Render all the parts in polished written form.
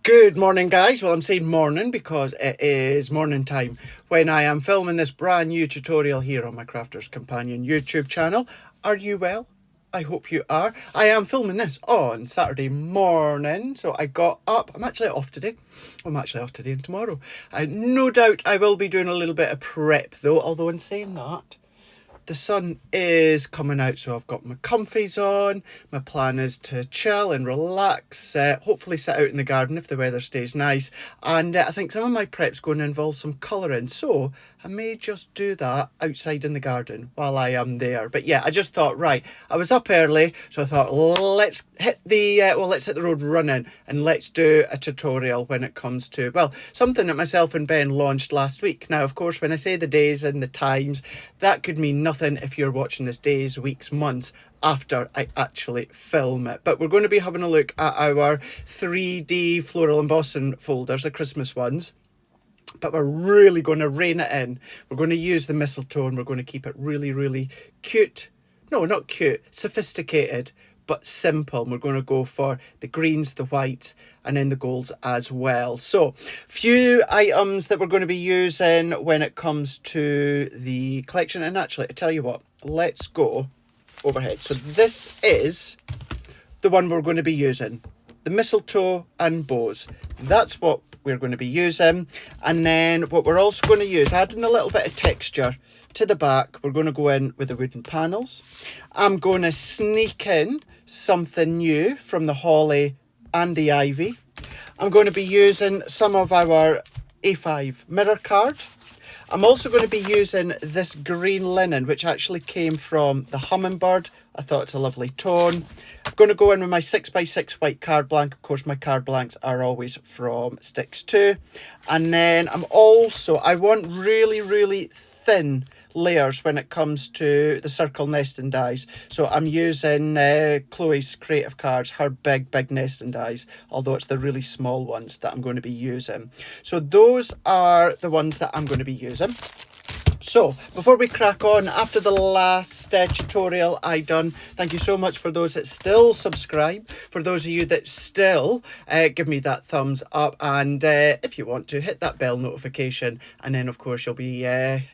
Good morning, guys. Well, I'm saying morning because it is morning time when I am filming this brand new tutorial here on my Crafter's Companion YouTube channel. Are you well? I hope you are. I am filming this on Saturday morning, so I got up. I'm actually off today. I'm actually off today and tomorrow. No doubt I will be doing a little bit of prep though, although in saying that, the sun is coming out, so I've got my comfies on. My plan is to chill and relax, hopefully sit out in the garden if the weather stays nice. And I think some of my prep's going to involve some colouring, so I may just do that outside in the garden while I am there. But yeah, I just thought, right, I was up early, so I thought, let's hit the road running and let's do a tutorial when it comes to, well, something that myself and Ben launched last week. Now, of course, when I say the days and the times, that could mean nothing if you're watching this days, weeks, months after I actually film it. But we're going to be having a look at our 3D floral embossing folders, the Christmas ones. But we're really going to rein it in. We're going to use the mistletoe and we're going to keep it really, really cute. No, not cute, sophisticated, but simple. And we're going to go for the greens, the whites, and then the golds as well. So, few items that we're going to be using when it comes to the collection. And actually, I tell you what, let's go overhead. So this is the one we're going to be using. The mistletoe and bows. That's what we're going to be using. And then what we're also going to use, adding a little bit of texture to the back, we're going to go in with the wooden panels. I'm going to sneak in something new from the holly and the ivy. I'm going to be using some of our A5 mirror card. I'm also going to be using this green linen, which actually came from the hummingbird. I thought it's a lovely tone. I'm going to go in with my 6x6 white card blank. Of course, my card blanks are always from Sticks 2. And then I want really, really thin layers when it comes to the circle nesting dies. So I'm using Chloe's creative cards, her big nesting dies, although it's the really small ones that I'm going to be using. So those are the ones that I'm going to be using. So, before we crack on, after the last tutorial I done, thank you so much for those that still subscribe, for those of you that still give me that thumbs up, and if you want to, hit that bell notification, and then of course you'll be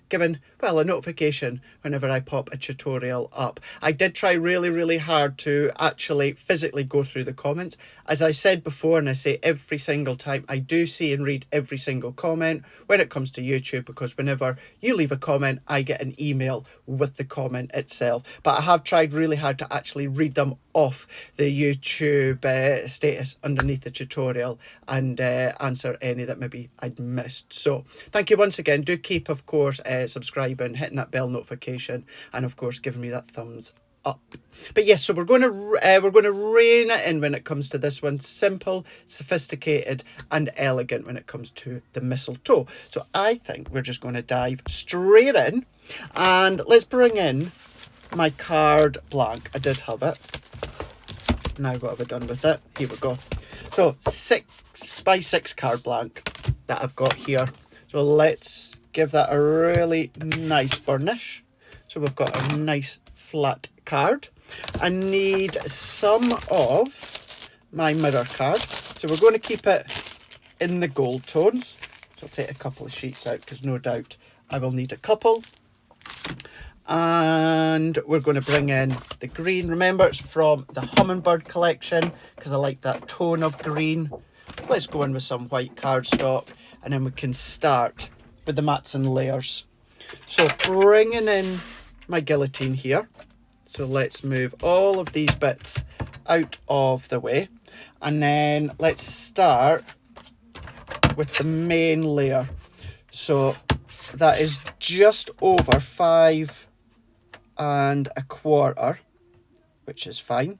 given, well, a notification whenever I pop a tutorial up. I did try really, really hard to actually physically go through the comments. As I said before, and I say every single time, I do see and read every single comment when it comes to YouTube, because whenever you leave a comment, I get an email with the comment itself. But I have tried really hard to actually read them off the YouTube status underneath the tutorial and answer any that maybe I'd missed. So thank you once again. Do keep, of course, subscribing, hitting that bell notification, and of course giving me that thumbs up. But yes, so we're going to rein it in when it comes to this one. Simple, sophisticated, and elegant when it comes to the mistletoe. So I think we're just going to dive straight in, and let's bring in my card blank. I did have it. Now what have I done with it? Here we go. So 6x6 card blank that I've got here. So let's give that a really nice burnish. So we've got a nice flat card. I need some of my mirror card. So we're going to keep it in the gold tones. So I'll take a couple of sheets out because no doubt I will need a couple. And we're going to bring in the green. Remember, it's from the hummingbird collection because I like that tone of green. Let's go in with some white cardstock, and then we can start with the mats and layers. So bringing in my guillotine here. So let's move all of these bits out of the way, and then let's start with the main layer. So that is just over 5 1/4, which is fine.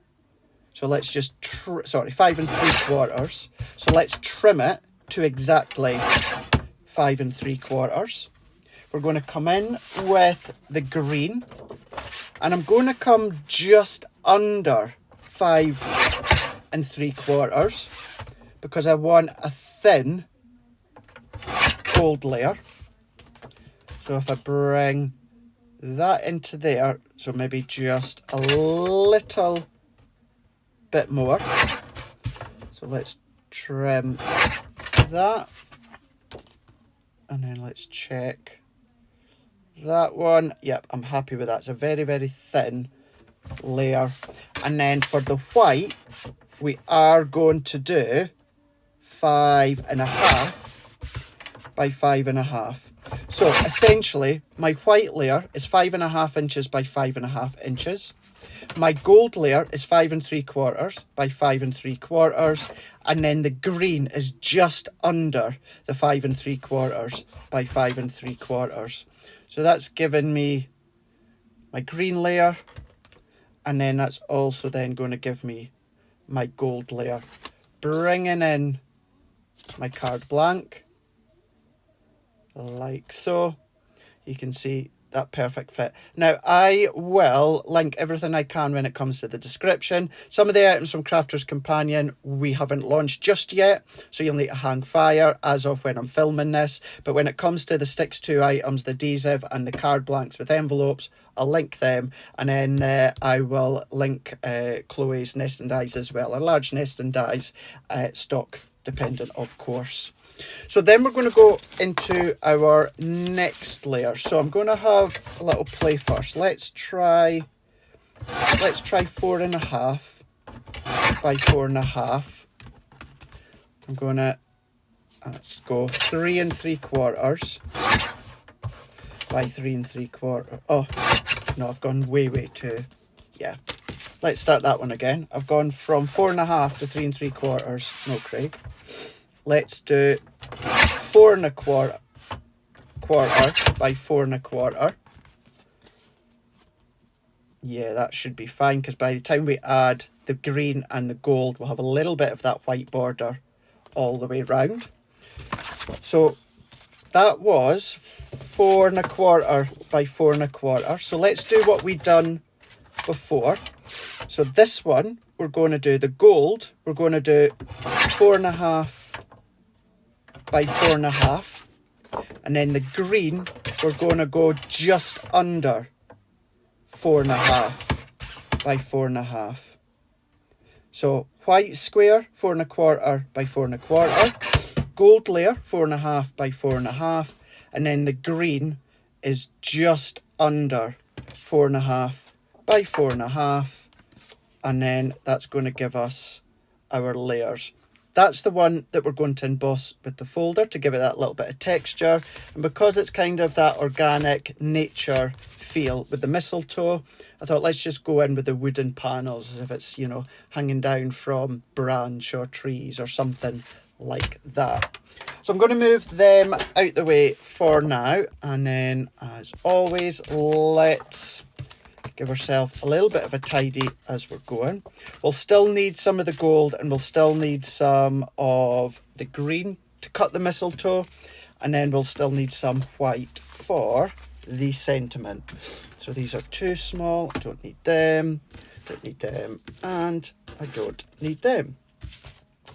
So let's just 5 3/4. So let's trim it to exactly 5 3/4. We're going to come in with the green, and I'm going to come just under 5 3/4 because I want a thin gold layer. So if I bring that into there, so maybe just a little bit more. So let's trim that. And then let's check that one. Yep, I'm happy with that. It's a very, very thin layer. And then for the white, we are going to do 5.5 by 5.5. So essentially, my white layer is 5.5 inches by 5.5 inches. My gold layer is 5 3/4 by 5 3/4, and then the green is just under the 5 3/4 by 5 3/4. So that's given me my green layer, and then that's also then going to give me my gold layer. Bringing in my card blank, like so. You can see that perfect fit. Now, I will link everything I can when it comes to the description. Some of the items from Crafter's Companion we haven't launched just yet, so you'll need to hang fire as of when I'm filming this. But when it comes to the Sticks 2 items, the adhesive and the card blanks with envelopes, I'll link them. And then I will link Cloes nest and dies as well, a large nest and dies stock dependent, of course. So then we're going to go into our next layer. So I'm going to have a little play first. Let's try 4.5 by 4.5. I'm going to, let's go 3 3/4 by 3 3/4. Oh, no, I've gone way too, yeah. Let's start that one again. I've gone from 4.5 to 3 3/4. No, Craig. Let's do 4 1/4 by 4 1/4. Yeah, that should be fine, because by the time we add the green and the gold, we'll have a little bit of that white border all the way round. So that was 4 1/4 by 4 1/4. So let's do what we done before. So this one, we're going to do the gold. We're going to do 4.5 by 4.5, and then the green, we're going to go just under 4.5 by 4.5. So white square, 4 1/4 by 4 1/4, gold layer, 4.5 by 4.5, and then the green is just under 4.5 by 4.5, and then that's going to give us our layers. That's the one that we're going to emboss with the folder to give it that little bit of texture. And because it's kind of that organic nature feel with the mistletoe, I thought let's just go in with the wooden panels as if it's, you know, hanging down from branch or trees or something like that. So I'm going to move them out the way for now. And then, as always, let's give ourselves a little bit of a tidy as we're going. We'll still need some of the gold, and we'll still need some of the green to cut the mistletoe, and then we'll still need some white for the sentiment. So these are too small, I don't need them, and I don't need them.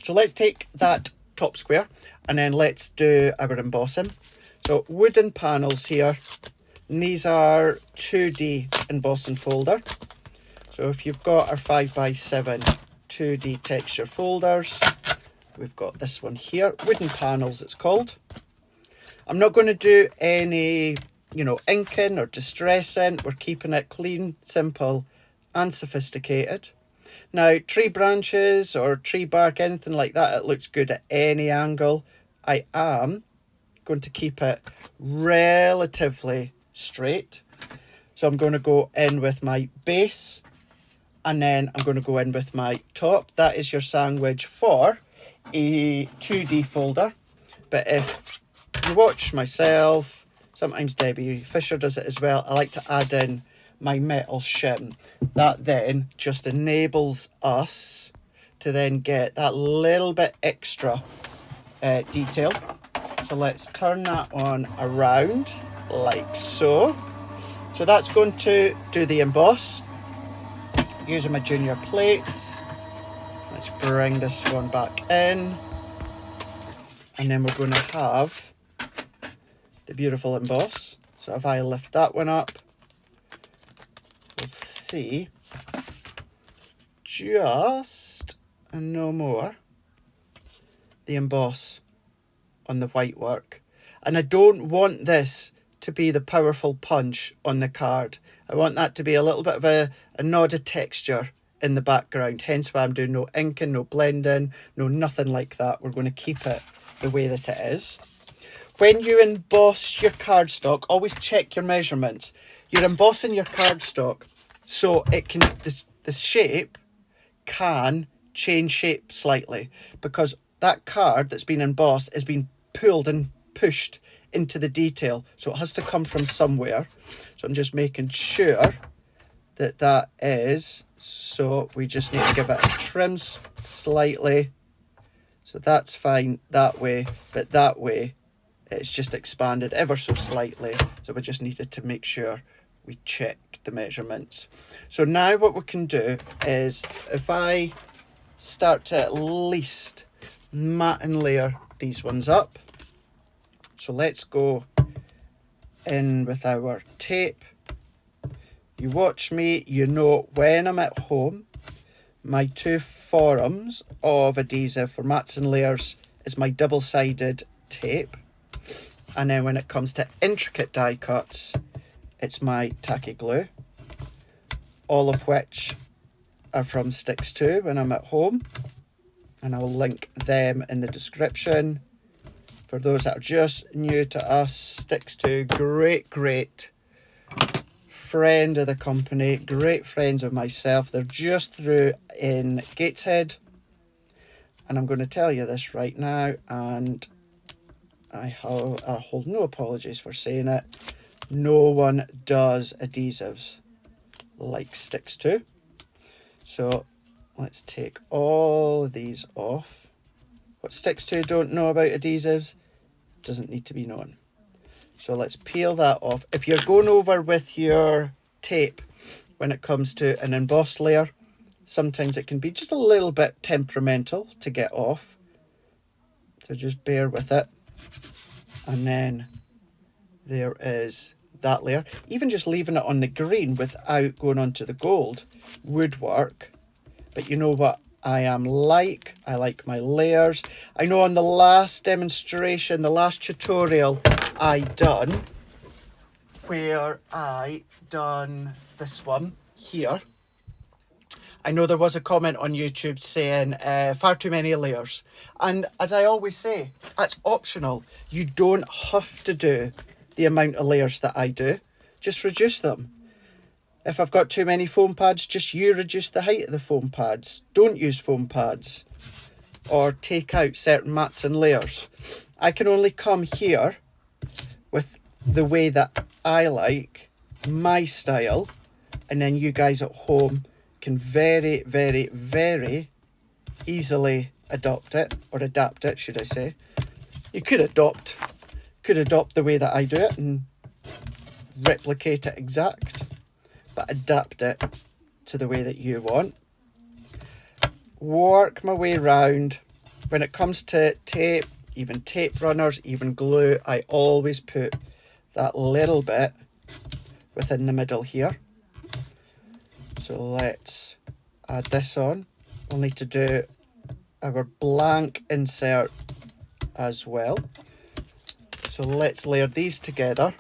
So let's take that top square and then let's do our embossing. So wooden panels here. And these are 2D embossing folder. So if you've got our 5x7 2D texture folders, we've got this one here, wooden panels it's called. I'm not going to do any, you know, inking or distressing. We're keeping it clean, simple and sophisticated. Now, tree branches or tree bark, anything like that, it looks good at any angle. I am going to keep it relatively straight. So I'm going to go in with my base, and then I'm going to go in with my top. That is your sandwich for a 2D folder. But if you watch myself, sometimes Debbie Fisher does it as well, I like to add in my metal shim. That then just enables us to then get that little bit extra detail. So let's turn that one around like so. So that's going to do the emboss using my junior plates. Let's bring this one back in, and then we're going to have the beautiful emboss. So if I lift that one up, we'll see just and no more the emboss on the white work. And I don't want this to be the powerful punch on the card. I want that to be a little bit of a nod of texture in the background. Hence why I'm doing no inking, no blending, no nothing like that. We're going to keep it the way that it is. When you emboss your cardstock, always check your measurements. You're embossing your cardstock so it can, the shape can change shape slightly, because that card that's been embossed is being pulled and pushed into the detail. So it has to come from somewhere. So I'm just making sure that that is. So we just need to give it a trim slightly. So that's fine that way, but that way it's just expanded ever so slightly. So we just needed to make sure we check the measurements. So now what we can do is, if I start to at least mat and layer these ones up. So let's go in with our tape. You watch me, you know when I'm at home, my two forums of adhesive for mats and layers is my double-sided tape. And then when it comes to intricate die cuts, it's my tacky glue, all of which are from Sticks 2 when I'm at home. And I'll link them in the description. For those that are just new to us, Sticks 2, great friend of the company, great friends of myself. They're just through in Gateshead. And I'm going to tell you this right now, and I hold no apologies for saying it. No one does adhesives like Sticks 2. So let's take all of these off. What Sticks 2 don't know about adhesives doesn't need to be known. So let's peel that off. If you're going over with your tape when it comes to an embossed layer, sometimes it can be just a little bit temperamental to get off. So just bear with it. And then there is that layer. Even just leaving it on the green without going onto the gold would work. But you know what I am like? I like my layers. I know on the last demonstration, the last tutorial I done, where I done this one here, I know there was a comment on YouTube saying far too many layers. And as I always say, that's optional. You don't have to do the amount of layers that I do. Just reduce them. If I've got too many foam pads, just you reduce the height of the foam pads. Don't use foam pads. Or take out certain mats and layers. I can only come here with the way that I like, my style, and then you guys at home can very easily adopt it, or adapt it, should I say. You could adopt the way that I do it and replicate it exact, but adapt it to the way that you want. Work my way round. When it comes to tape, even tape runners, even glue, I always put that little bit within the middle here. So let's add this on. We'll need to do our blank insert as well. So let's layer these together.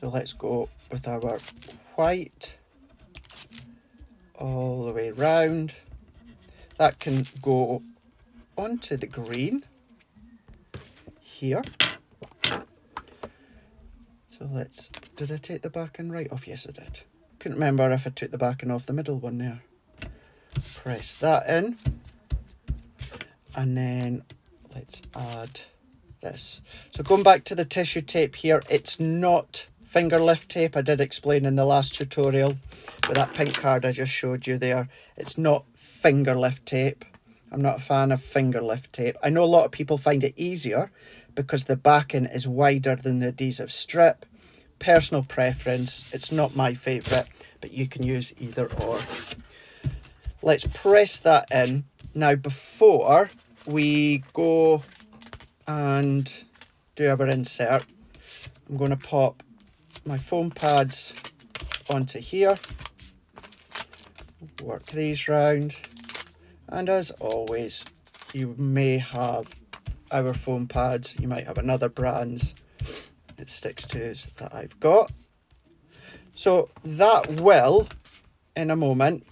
So let's go with our white all the way round. That can go onto the green here. So let's, did I take the backing right off? Yes, I did. Couldn't remember if I took the backing off the middle one there. Press that in. And then let's add this. So going back to the tissue tape here, it's not finger lift tape. I did explain in the last tutorial with that pink card I just showed you there. It's not finger lift tape. I'm not a fan of finger lift tape. I know a lot of people find it easier because the backing is wider than the adhesive strip. Personal preference. It's not my favourite, but you can use either or. Let's press that in. Now before we go and do our insert, I'm going to pop my foam pads onto here, work these round, and as always, you may have our foam pads, you might have another brand's it sticks to that I've got. So that will, in a moment,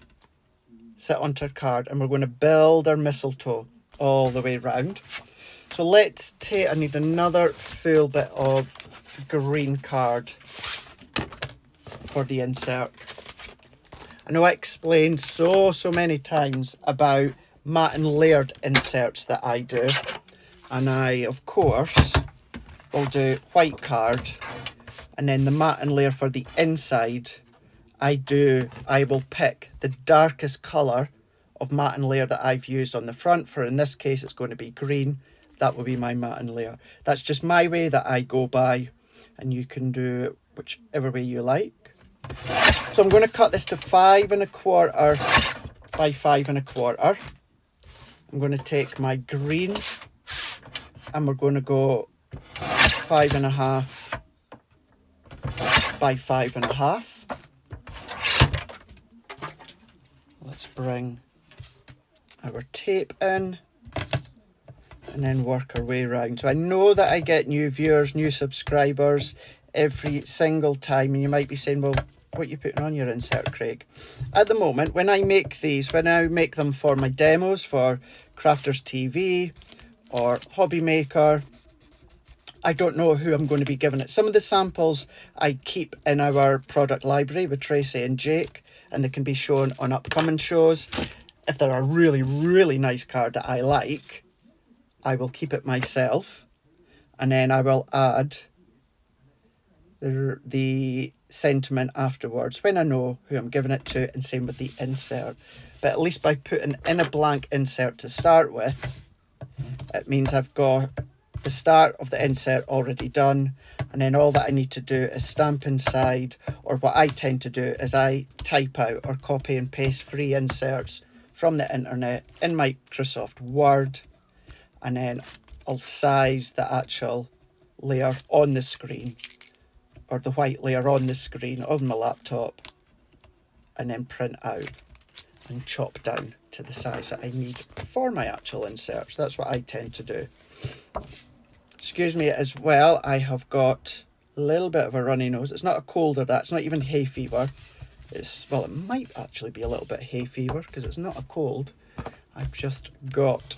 sit onto our card, and we're going to build our mistletoe all the way round. So let's take, I need another full bit of green card for the insert. I know I explained so many times about matte and layered inserts that I do, and I of course will do white card, and then the matte and layer for the inside I will pick the darkest colour of matte and layer that I've used on the front. For in this case it's going to be green. That will be my matte and layer. That's just my way that I go by, and you can do it whichever way you like. So I'm going to cut this to 5 1/4 by 5 1/4. I'm going to take my green and we're going to go 5 1/2 by 5 1/2. Let's bring our tape in and then work our way around. So I know that I get new viewers, new subscribers every single time, and you might be saying, well, what are you putting on your insert, Craig? At the moment, when I make these, when I make them for my demos for Crafters TV or Hobby Maker, I don't know who I'm going to be giving it. Some of the samples I keep in our product library with Tracy and Jake, and they can be shown on upcoming shows. If they're a really nice card that I like, I will keep it myself, and then I will add the sentiment afterwards when I know who I'm giving it to, and same with the insert. But at least by putting in a blank insert to start with, it means I've got the start of the insert already done, and then all that I need to do is stamp inside, or what I tend to do is I type out or copy and paste free inserts from the internet in Microsoft Word, and then I'll size the actual layer on the screen, or the white layer on the screen on my laptop, and then print out and chop down to the size that I need for my actual inserts. That's what I tend to do. Excuse me as well, I have got a little bit of a runny nose. It's not a cold or that, it's not even hay fever. Well, it might actually be a little bit hay fever because it's not a cold. I've just got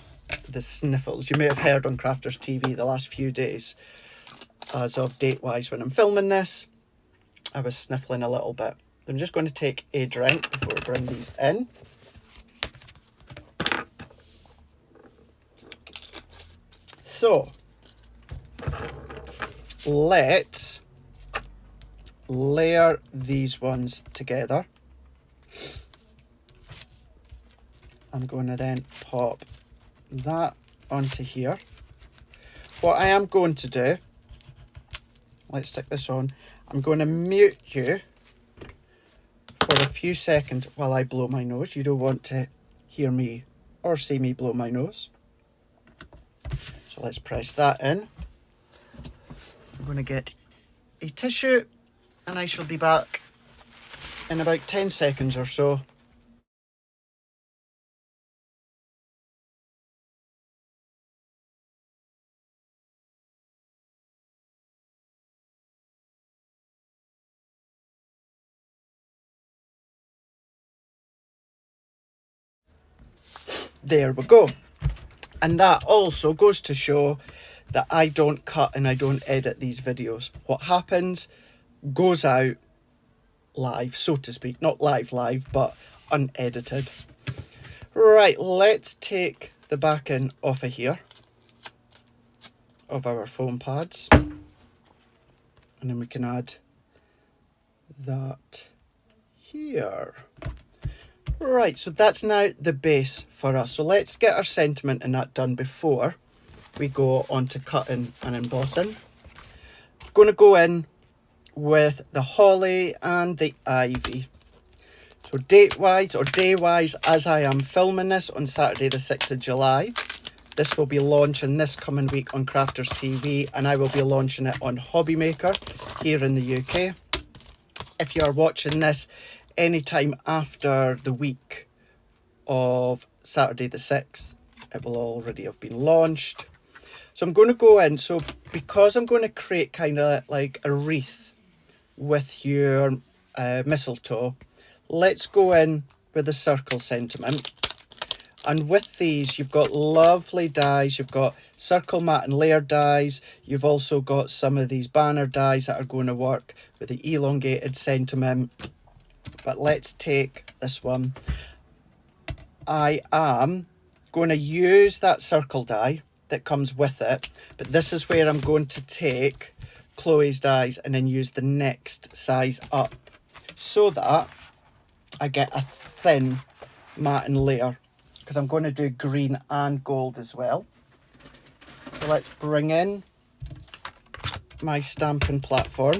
the sniffles. You may have heard on Crafters TV the last few days, as of date-wise when I'm filming this, I was sniffling a little bit. I'm just going to take a drink before we bring these in. So, let's layer these ones together. I'm going to then pop that onto here. What I am going to do, let's stick this on, I'm going to mute you for a few seconds while I blow my nose. You don't want to hear me or see me blow my nose. So let's press that in. I'm going to get a tissue and I shall be back in about 10 seconds or so. There we go. And that also goes to show that I don't cut and I don't edit these videos. What happens goes out live, so to speak. Not live, but unedited. Right, let's take the backing off of here, of our foam pads. And then we can add that here. Right, so that's now the base for us. So let's get our sentiment and that done before we go on to cutting and embossing. I'm going to go in with the holly and the ivy. So date-wise or day-wise, as I am filming this on Saturday the 6th of July, this will be launching this coming week on Crafters TV, and I will be launching it on Hobby Maker here in the UK. If you are watching this anytime after the week of Saturday the 6th, it will already have been launched. So I'm going to go in, so because I'm going to create kind of like a wreath with your mistletoe, let's go in with the circle sentiment. And with these, you've got lovely dies. You've got circle mat and Laird dies. You've also got some of these banner dies that are going to work with the elongated sentiment. But let's take this one. I am going to use that circle die that comes with it, but this is where I'm going to take Cloes dies and then use the next size up so that I get a thin matte layer, because I'm going to do green and gold as well. So let's bring in my stamping platform,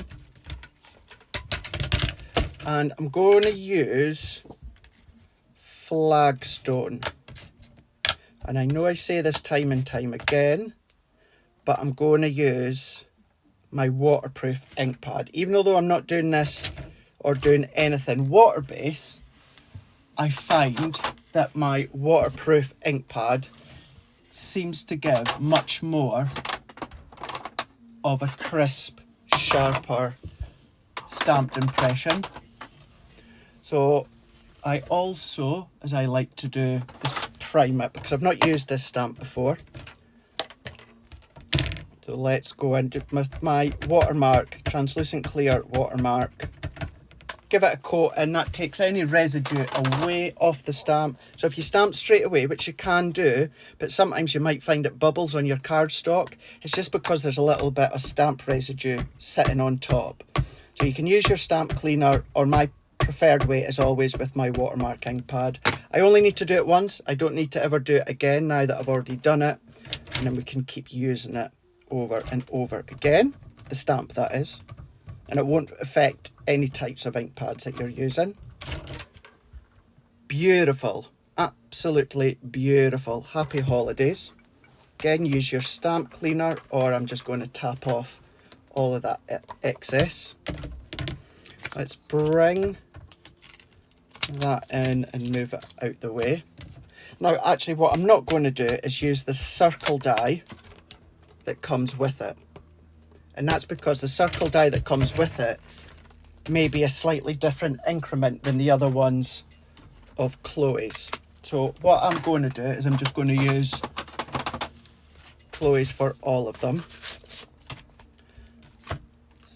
and I'm going to use Flagstone. And I know I say this time and time again, but I'm going to use my waterproof ink pad. Even though I'm not doing this or doing anything water-based, I find that my waterproof ink pad seems to give much more of a crisp, sharper stamped impression. So I also, as I like to do, is prime it, because I've not used this stamp before. So let's go into my watermark, translucent clear watermark. Give it a coat, and that takes any residue away off the stamp. So if you stamp straight away, which you can do, but sometimes you might find it bubbles on your cardstock, it's just because there's a little bit of stamp residue sitting on top. So you can use your stamp cleaner, or my preferred way is always with my watermark ink pad. I only need to do it once. I don't need to ever do it again now that I've already done it. And then we can keep using it over and over again, the stamp that is. And it won't affect any types of ink pads that you're using. Beautiful, absolutely beautiful. Happy holidays. Again, use your stamp cleaner, or I'm just going to tap off all of that excess. Let's bring that in and move it out the way. Now, actually, what I'm not going to do is use the circle die that comes with it. And that's because the circle die that comes with it may be a slightly different increment than the other ones of Cloes. So what I'm going to do is I'm just going to use Cloes for all of them.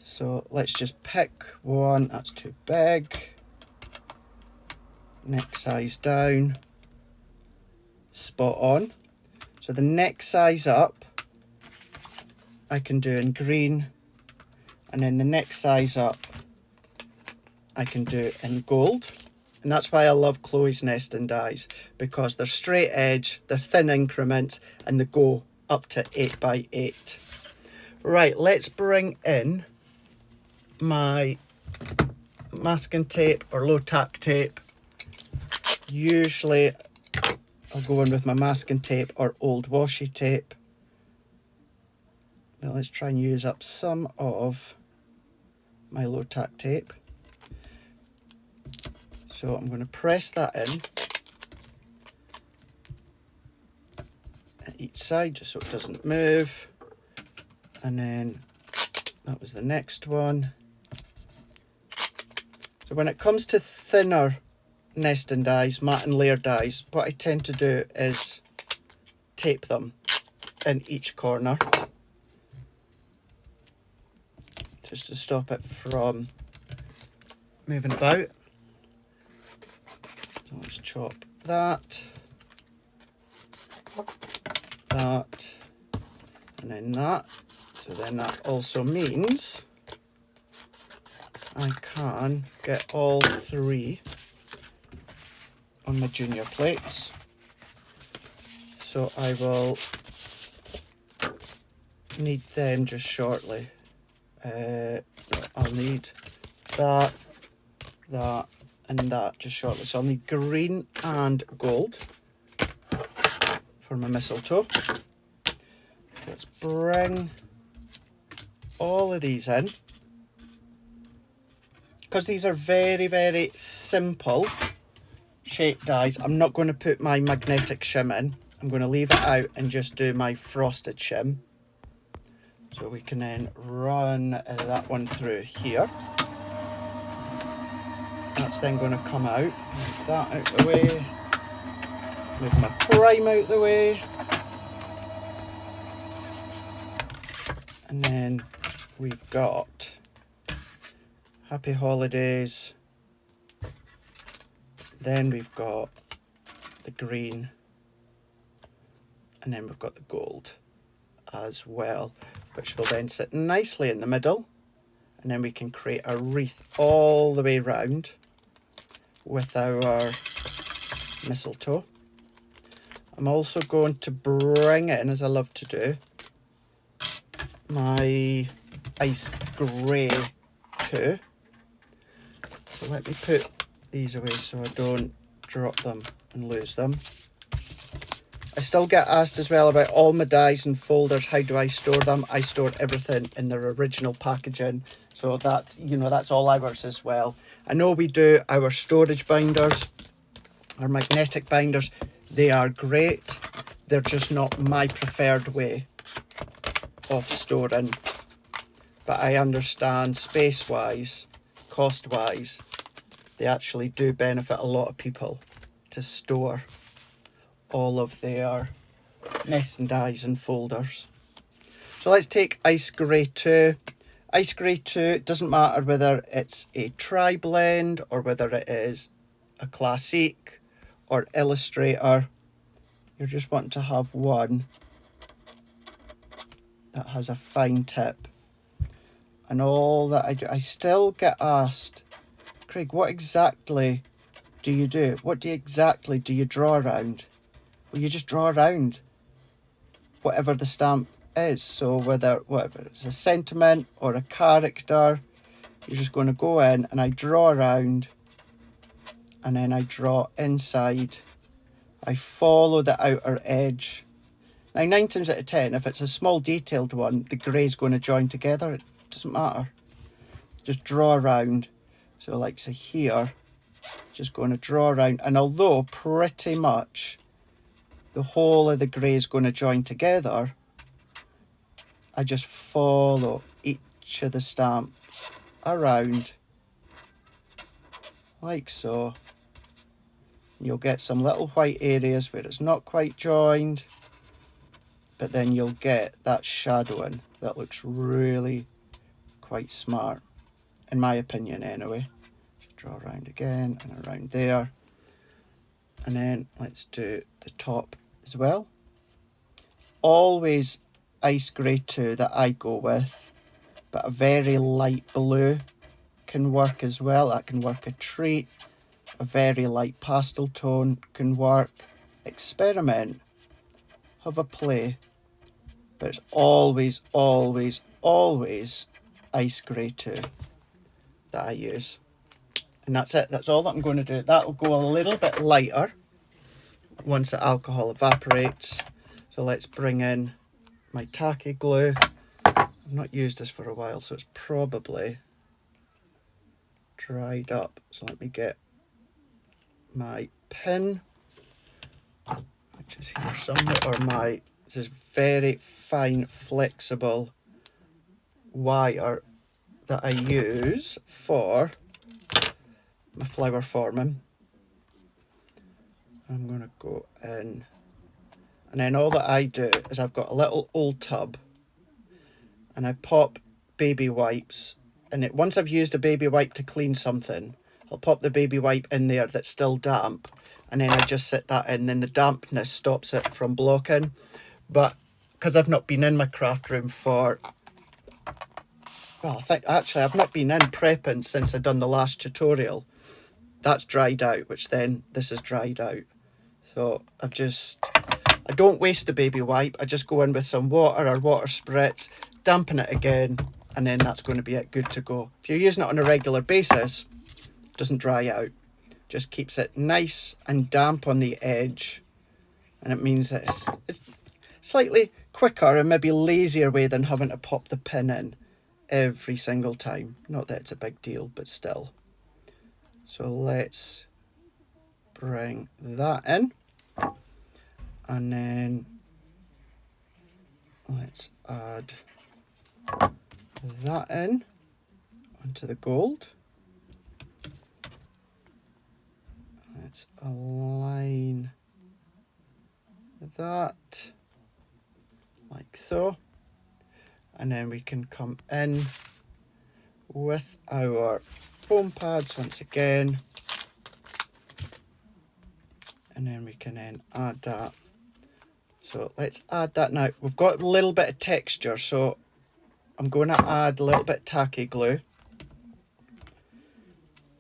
So let's just pick one. That's too big. Next size down. Spot on. So the next size up I can do in green, and then the next size up I can do in gold. And that's why I love Cloes nesting dies, because they're straight edge, they're thin increments, and they go up to 8 by 8. Right, let's bring in my masking tape or low tack tape. Usually I'll go in with my masking tape or old washi tape. Now let's try and use up some of my low tack tape. So I'm going to press that in at each side just so it doesn't move. And then that was the next one. So when it comes to thinner nesting dies, matte and Laird dies, what I tend to do is tape them in each corner, just to stop it from moving about. So let's chop that, that, and then that. So then that also means I can get all three on my junior plates. So I will need them just shortly. I'll need that, that, and that just shortly. So I'll need green and gold for my mistletoe. Let's bring all of these in, because these are very, very simple shape dies. I'm not going to put my magnetic shim in. I'm going to leave it out and just do my frosted shim. So we can then run that one through here. That's then going to come out. Move that out the way. Move my prime out the way. And then we've got Happy Holidays. Then we've got the green. And then we've got the gold as well, which will then sit nicely in the middle. And then we can create a wreath all the way round with our mistletoe. I'm also going to bring in, as I love to do, my ice grey too. So let me put these away so I don't drop them and lose them. I still get asked as well about all my dies and folders. How do I store them? I store everything in their original packaging. So that's, you know, that's all ours as well. I know we do our storage binders, our magnetic binders. They are great. They're just not my preferred way of storing. But I understand space-wise, cost-wise, they actually do benefit a lot of people to store all of their nesting dies and folders. So let's take Ice Grey 2. Ice Grey 2, it doesn't matter whether it's a tri-blend or whether it is a classique or illustrator. You're just wanting to have one that has a fine tip. And all that I do, I still get asked, Craig, what exactly do you do? What exactly do you draw around? Well, you just draw around whatever the stamp is. So whether it's a sentiment or a character, you're just going to go in and I draw around and then I draw inside. I follow the outer edge. Now 9 times out of 10, if it's a small detailed one, the grey is going to join together. It doesn't matter. Just draw around. So like say here, just going to draw around. And although pretty much the whole of the grey is going to join together, I just follow each of the stamps around like so. You'll get some little white areas where it's not quite joined, but then you'll get that shadowing that looks really quite smart, in my opinion anyway. Just draw around again and around there. And then let's do the top as well. Always Ice Grey 2 that I go with, but a very light blue can work as well. That can work a treat. A very light pastel tone can work. Experiment, have a play, but it's always, always, always Ice Grey 2 that I use. And that's it. That's all that I'm going to do. That will go a little bit lighter once the alcohol evaporates. So let's bring in my tacky glue. I've not used this for a while, so it's probably dried up. So let me get my pin, which is here somewhere, or this is very fine flexible wire that I use for my flower forming. I'm going to go in, and then all that I do is I've got a little old tub and I pop baby wipes, and once I've used a baby wipe to clean something, I'll pop the baby wipe in there that's still damp, and then I just sit that in, then the dampness stops it from blocking. But because I've not been in my craft room for, well, I think actually I've not been in prepping since I've done the last tutorial. That's dried out, which then this is dried out. So I don't waste the baby wipe. I just go in with some water or water spritz, dampen it again, and then that's going to be it, good to go. If you're using it on a regular basis, it doesn't dry out. Just keeps it nice and damp on the edge, and it means that it's slightly quicker and maybe lazier way than having to pop the pin in every single time. Not that it's a big deal, but still. So let's bring that in. And then let's add that in onto the gold. Let's align that like so. And then we can come in with our foam pads once again. And then we can then add that. So let's add that now. We've got a little bit of texture, so I'm going to add a little bit of tacky glue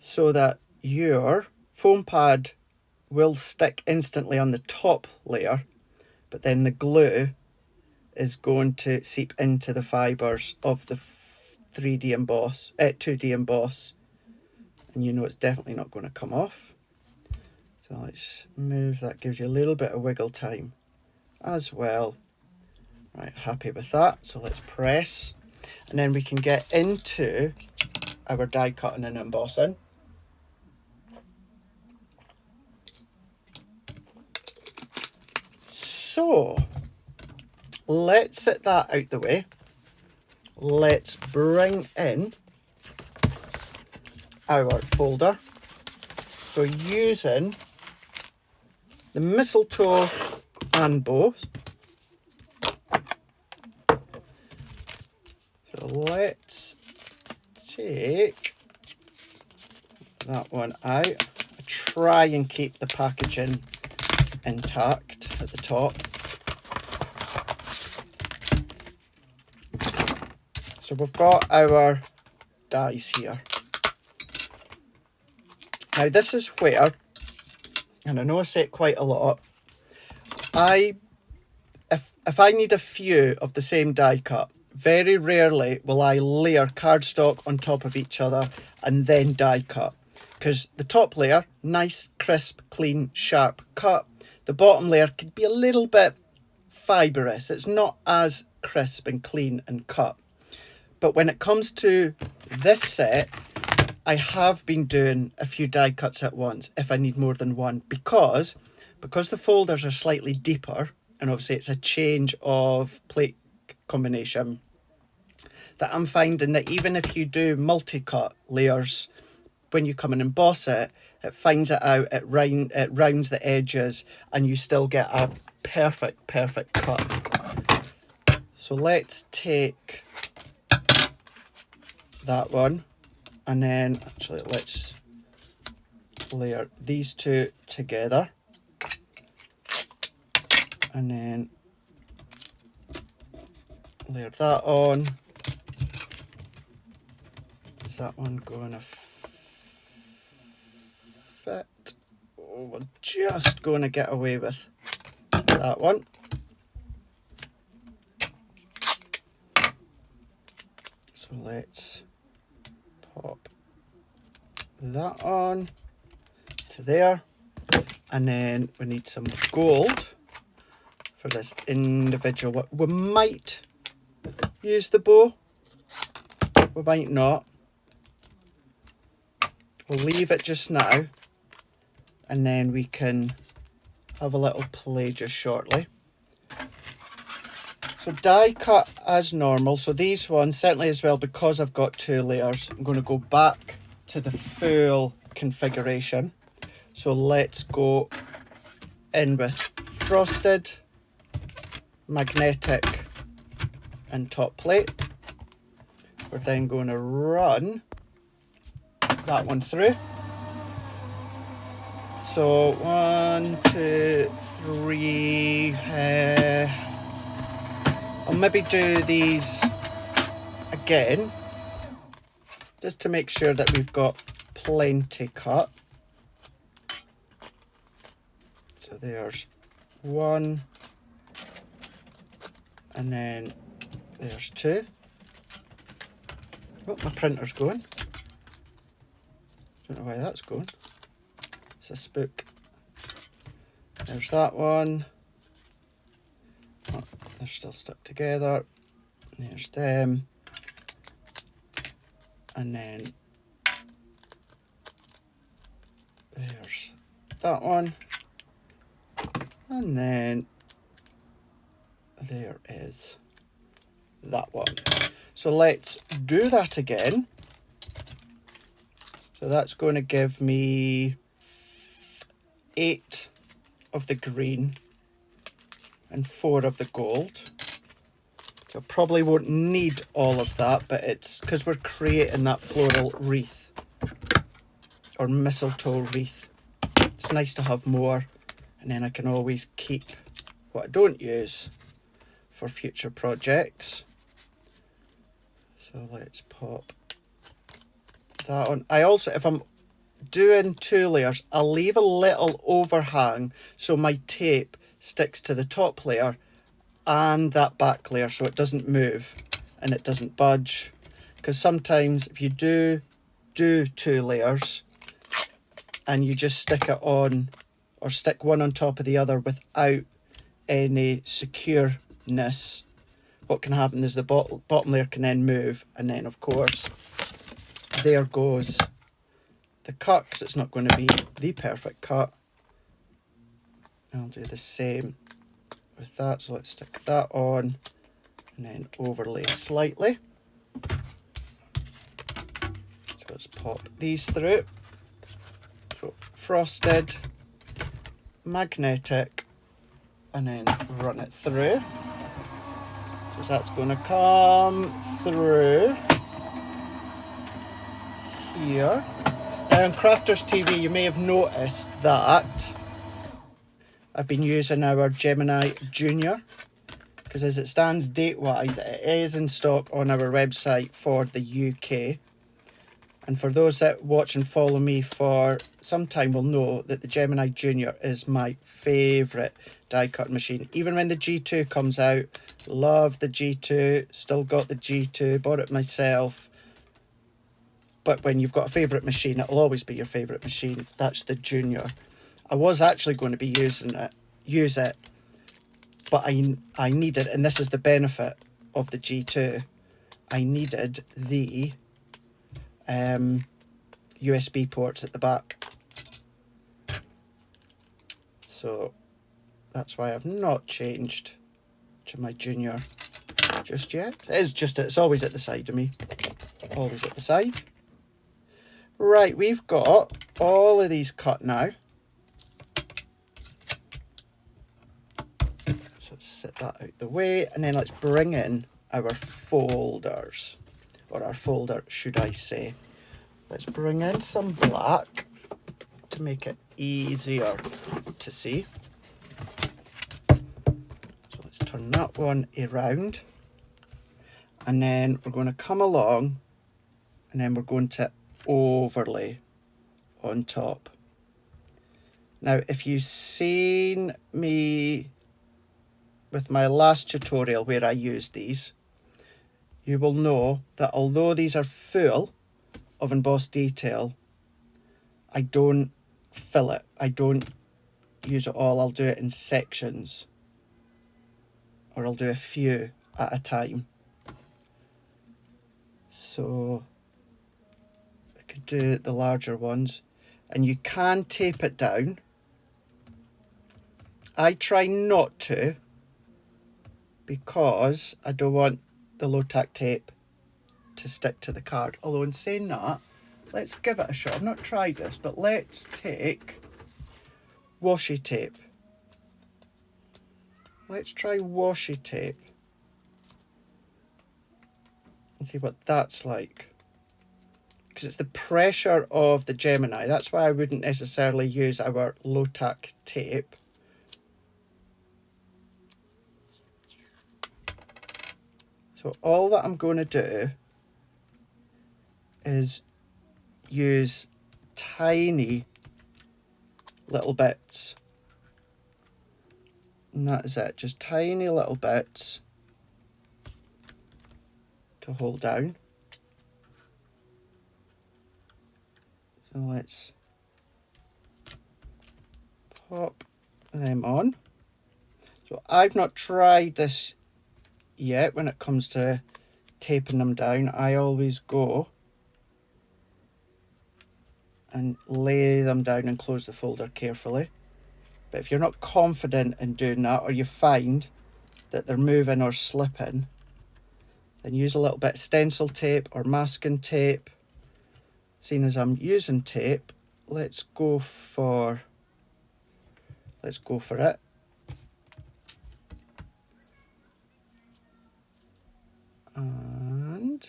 so that your foam pad will stick instantly on the top layer, but then the glue is going to seep into the fibres of the 2D emboss, and you know it's definitely not going to come off. So let's move that, gives you a little bit of wiggle time as well. Right, happy with that. So let's press, and then we can get into our die cutting and embossing. So let's set that out the way. Let's bring in our folder. So using the mistletoe and bows. So let's take that one out. I try and keep the packaging intact at the top. So we've got our dies here. Now this is where, and I know I say it quite a lot, if I need a few of the same die cut, very rarely will I layer cardstock on top of each other and then die cut. Because the top layer, nice, crisp, clean, sharp cut. The bottom layer could be a little bit fibrous. It's not as crisp and clean and cut. But when it comes to this set, I have been doing a few die cuts at once if I need more than one, because the folders are slightly deeper, and obviously it's a change of plate combination, that I'm finding that even if you do multi-cut layers, when you come and emboss it, it finds it out, it rounds the edges, and you still get a perfect cut. So let's take that one, and then actually let's layer these two together, and then layer that on. Is that one going to fit? Oh, we're just going to get away with that one. So let's pop that on to there, and then we need some gold for this individual one. We might use the bow, we might not. We'll leave it just now, and then we can have a little play just shortly. So die cut as normal. So these ones, certainly as well, because I've got two layers, I'm going to go back to the full configuration. So let's go in with frosted, magnetic, and top plate. We're then going to run that one through. So 1, 2, 3. I'll maybe do these again, just to make sure that we've got plenty cut. So there's one, and then there's two. Oh, my printer's going. Don't know why that's going. It's a spook. There's that one. Oh, they're still stuck together. There's them. And then there's that one. And then there is that one. So let's do that again. So that's going to give me 8 of the green and 4 of the gold. So probably won't need all of that, but it's because we're creating that floral wreath or mistletoe wreath. It's nice to have more, and then I can always keep what I don't use for future projects. So let's pop that on. I also, if I'm doing 2 layers, I'll leave a little overhang so my tape sticks to the top layer and that back layer so it doesn't move and it doesn't budge. Because sometimes if you do 2 layers and you just stick it on, or stick one on top of the other without any secureness, what can happen is the bottom layer can then move, and then of course there goes the cut, because it's not going to be the perfect cut. I'll do the same with that, so let's stick that on and then overlay slightly. So let's pop these through. So frosted, magnetic, and then run it through. So that's going to come through here. Now on Crafters TV, you may have noticed that I've been using our Gemini Junior, because as it stands date-wise, it is in stock on our website for the UK. And for those that watch and follow me for some time will know that the Gemini Junior is my favourite die cut machine. Even when the G2 comes out, love the G2, still got the G2, bought it myself. But when you've got a favourite machine, it'll always be your favourite machine. That's the Junior. I was actually going to be use it, but I needed, and this is the benefit of the G2, I needed the USB ports at the back. So that's why I've not changed to my Junior just yet. It's always at the side of me. Always at the side. Right, we've got all of these cut now. So let's set that out the way, and then let's bring in our folders. Or our folder, should I say. Let's bring in some black to make it easier to see. So let's turn that one around. And then we're going to come along, and then we're going to overlay on top. Now, if you've seen me with my last tutorial where I used these, you will know that although these are full of embossed detail, I don't fill it. I don't use it all. I'll do it in sections, or I'll do a few at a time. So I could do the larger ones, and you can tape it down. I try not to, because I don't want the low-tack tape to stick to the card. Although in saying that, let's give it a shot. I've not tried this, but let's take washi tape. Let's try washi tape and see what that's like. Because it's the pressure of the Gemini. That's why I wouldn't necessarily use our low-tack tape. So all that I'm going to do is use tiny little bits. And that is it, just tiny little bits to hold down. So let's pop them on. So I've not tried this yet when it comes to taping them down. I always go and lay them down and close the folder carefully. But if you're not confident in doing that, or you find that they're moving or slipping, then use a little bit of stencil tape or masking tape. Seeing as I'm using tape, let's go for it. And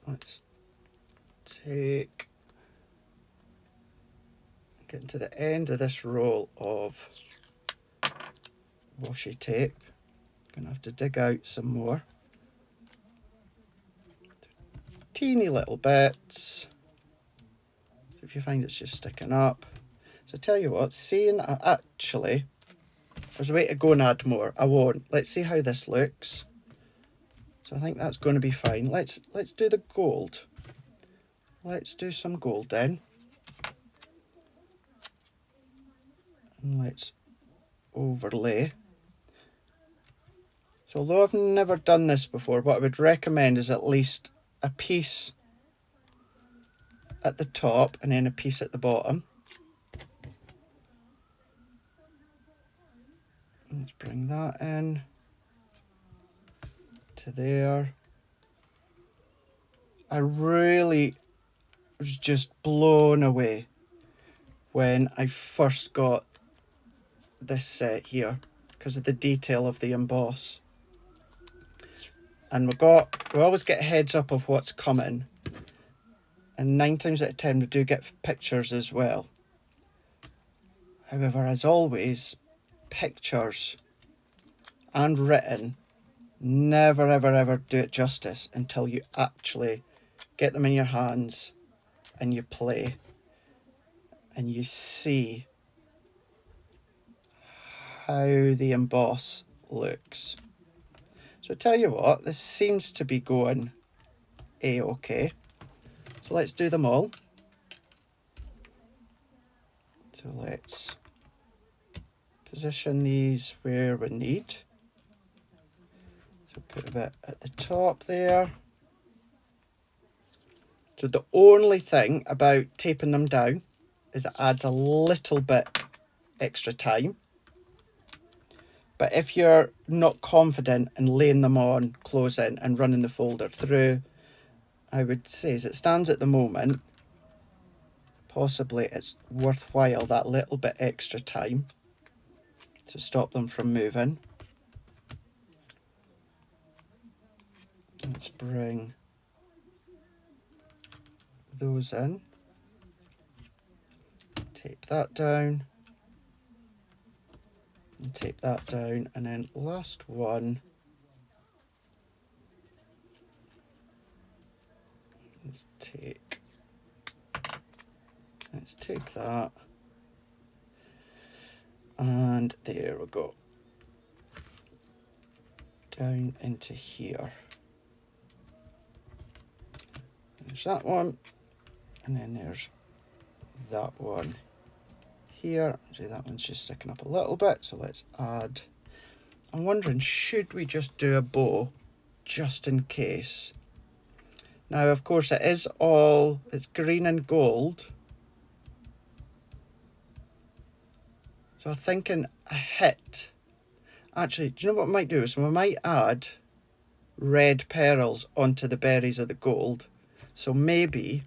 let's get to the end of this roll of washi tape. Gonna have to dig out some more. Teeny little bits. If you find it's just sticking up. So tell you what, seeing actually, there's a way to go and add more. I won't. Let's see how this looks. So I think that's going to be fine. Let's do the gold. Let's do some gold then. And let's overlay. So although I've never done this before, what I would recommend is at least a piece at the top and then a piece at the bottom. Let's bring that in to there. I really was just blown away when I first got this set here because of the detail of the emboss. And we always get heads up of what's coming, and 9 times out of 10 we do get pictures as well. However, as always, pictures and written never ever do it justice until you actually get them in your hands and you play and you see how the emboss looks. So tell you what, this seems to be going a-okay. So let's do them all. So let's position these where we need. So put a bit at the top there. So the only thing about taping them down is it adds a little bit extra time. But if you're not confident in laying them on, closing and running the folder through, I would say as it stands at the moment, possibly it's worthwhile that little bit extra time to stop them from moving. Let's bring those in, tape that down, and tape that down, and then last one, let's take that, and there we go, down into here. There's that one, and then there's that one here. See, that one's just sticking up a little bit, so let's add. I'm wondering, should we just do a bow just in case? Now, of course, it's green and gold. So I'm thinking a hit. Actually, do you know what we might do? So we might add red pearls onto the berries of the gold. So maybe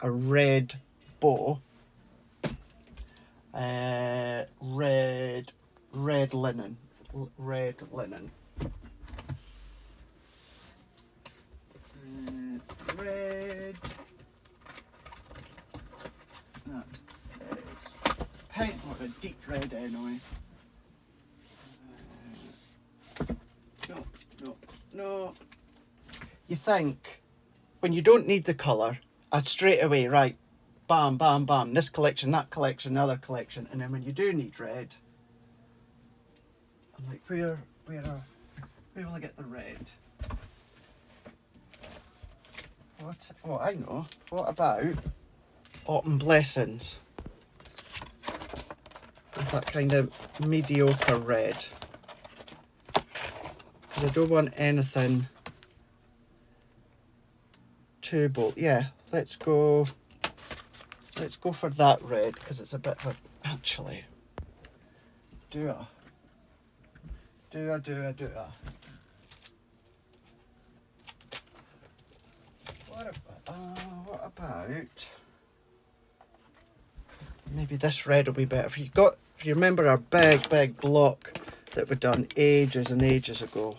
a red bow, red linen, red, that is paint or a deep red anyway. No. You think, when you don't need the colour, I straight away, right, bam, bam, bam, this collection, that collection, another collection, and then when you do need red, I'm like, where will I get the red? Oh, I know. What about Autumn Blessings? With that kind of mediocre red. Because I don't want anything too bold. Yeah, let's go for that red, because it's a bit of a, actually, Do I? What about... Maybe this red will be better. If you remember our big block that we done ages and ages ago.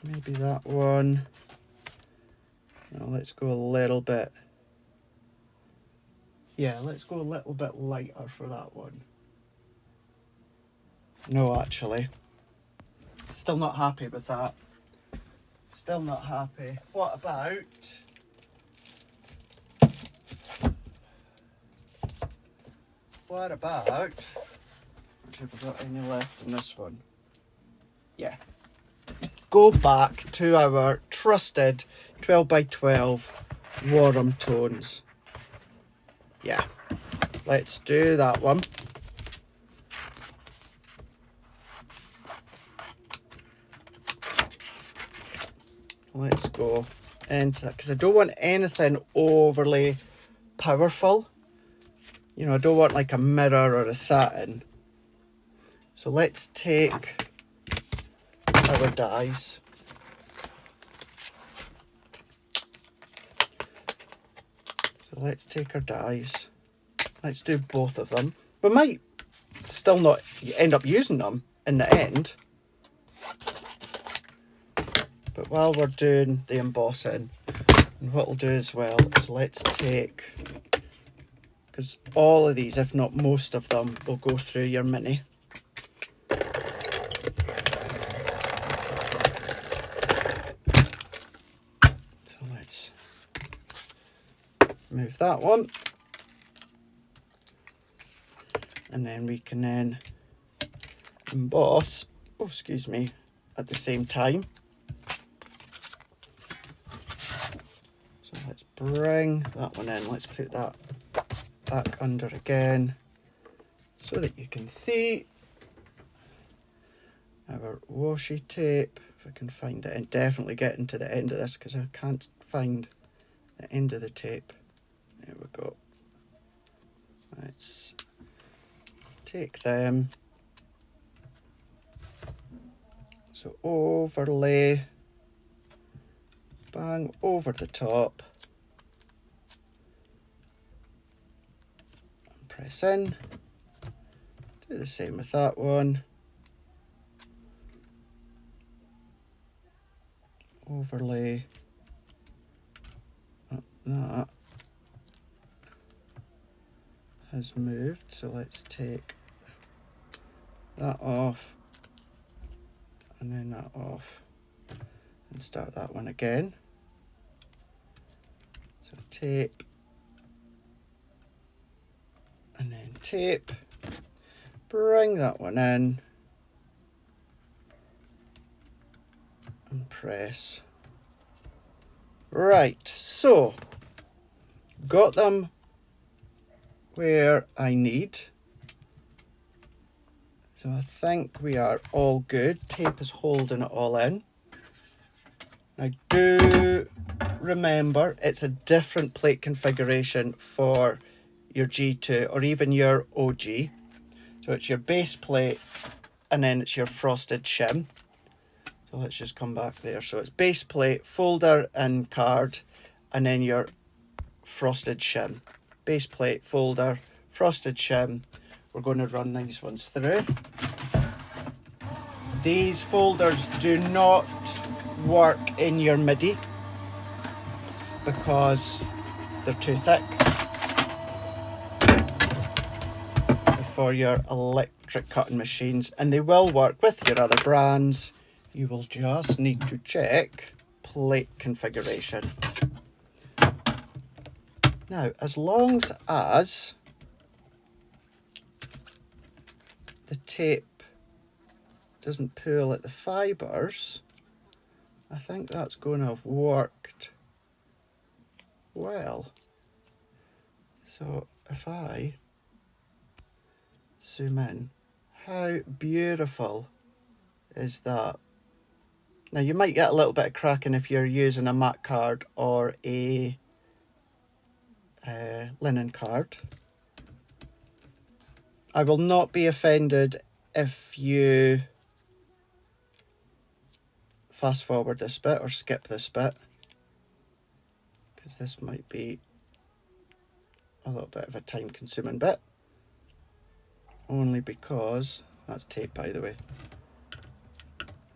Maybe that one. Now let's go a little bit. Yeah, let's go a little bit lighter for that one. No, actually. Still not happy with that. Still not happy. What about... Have we got any left in this one? Yeah. Go back to our trusted 12 by 12 Warm tones. Yeah. Let's do that one. Let's go into that, because I don't want anything overly powerful. You know, I don't want like a mirror or a satin. So let's take our dies. So let's take our dies. Let's do both of them. We might still not end up using them in the end. But while we're doing the embossing, and what we'll do as well is let's take, because all of these, if not most of them, will go through your mini. So let's move that one. And then we can then emboss, oh excuse me, at the same time. So let's bring that one in, let's put that back under again so that you can see our washi tape. If I can find it, and definitely getting to the end of this because I can't find the end of the tape. There we go. Let's take them. So overlay, bang over the top, and press in. Do the same with that one. Overlay. Oh, that has moved, so let's take that off and then that off and start that one again. So tape and then tape, bring that one in and press. Right, so got them where I need. So I think we are all good. Tape is holding it all in. Now do remember it's a different plate configuration for your G2 or even your OG. So it's your base plate and then it's your frosted shim. So let's just come back there. So it's base plate, folder and card, and then your frosted shim. Base plate, folder, frosted shim. We're going to run these ones through. These folders do not work in your MIDI because they're too thick for your electric cutting machines, and they will work with your other brands. You will just need to check plate configuration. Now, as long as the tape doesn't pull at the fibres, I think that's going to have worked well. So if I zoom in, how beautiful is that? Now you might get a little bit of cracking if you're using a matte card or a linen card. I will not be offended if you fast forward this bit or skip this bit, because this might be a little bit of a time consuming bit, only because that's tape, by the way.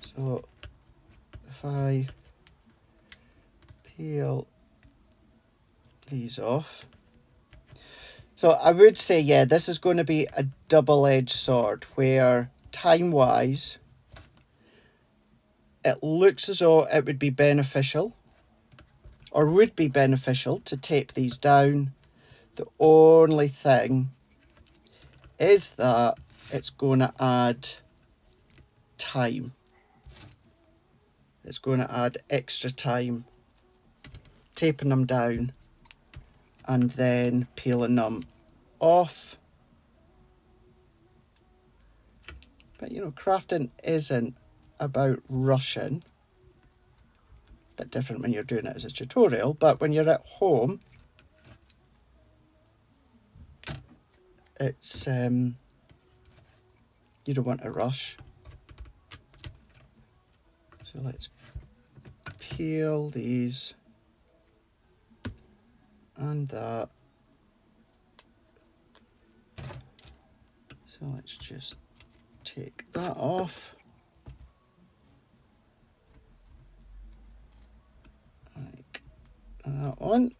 So if I peel these off, so I would say, yeah, this is going to be a double-edged sword, where time-wise it looks as though it would be beneficial, or would be beneficial, to tape these down. The only thing is that it's going to add time. It's going to add extra time taping them down and then peeling them off. But you know, crafting isn't about rushing. A bit different when you're doing it as a tutorial, but when you're at home, it's you don't want to rush. So let's peel these and that. So let's just take that off. Like that one.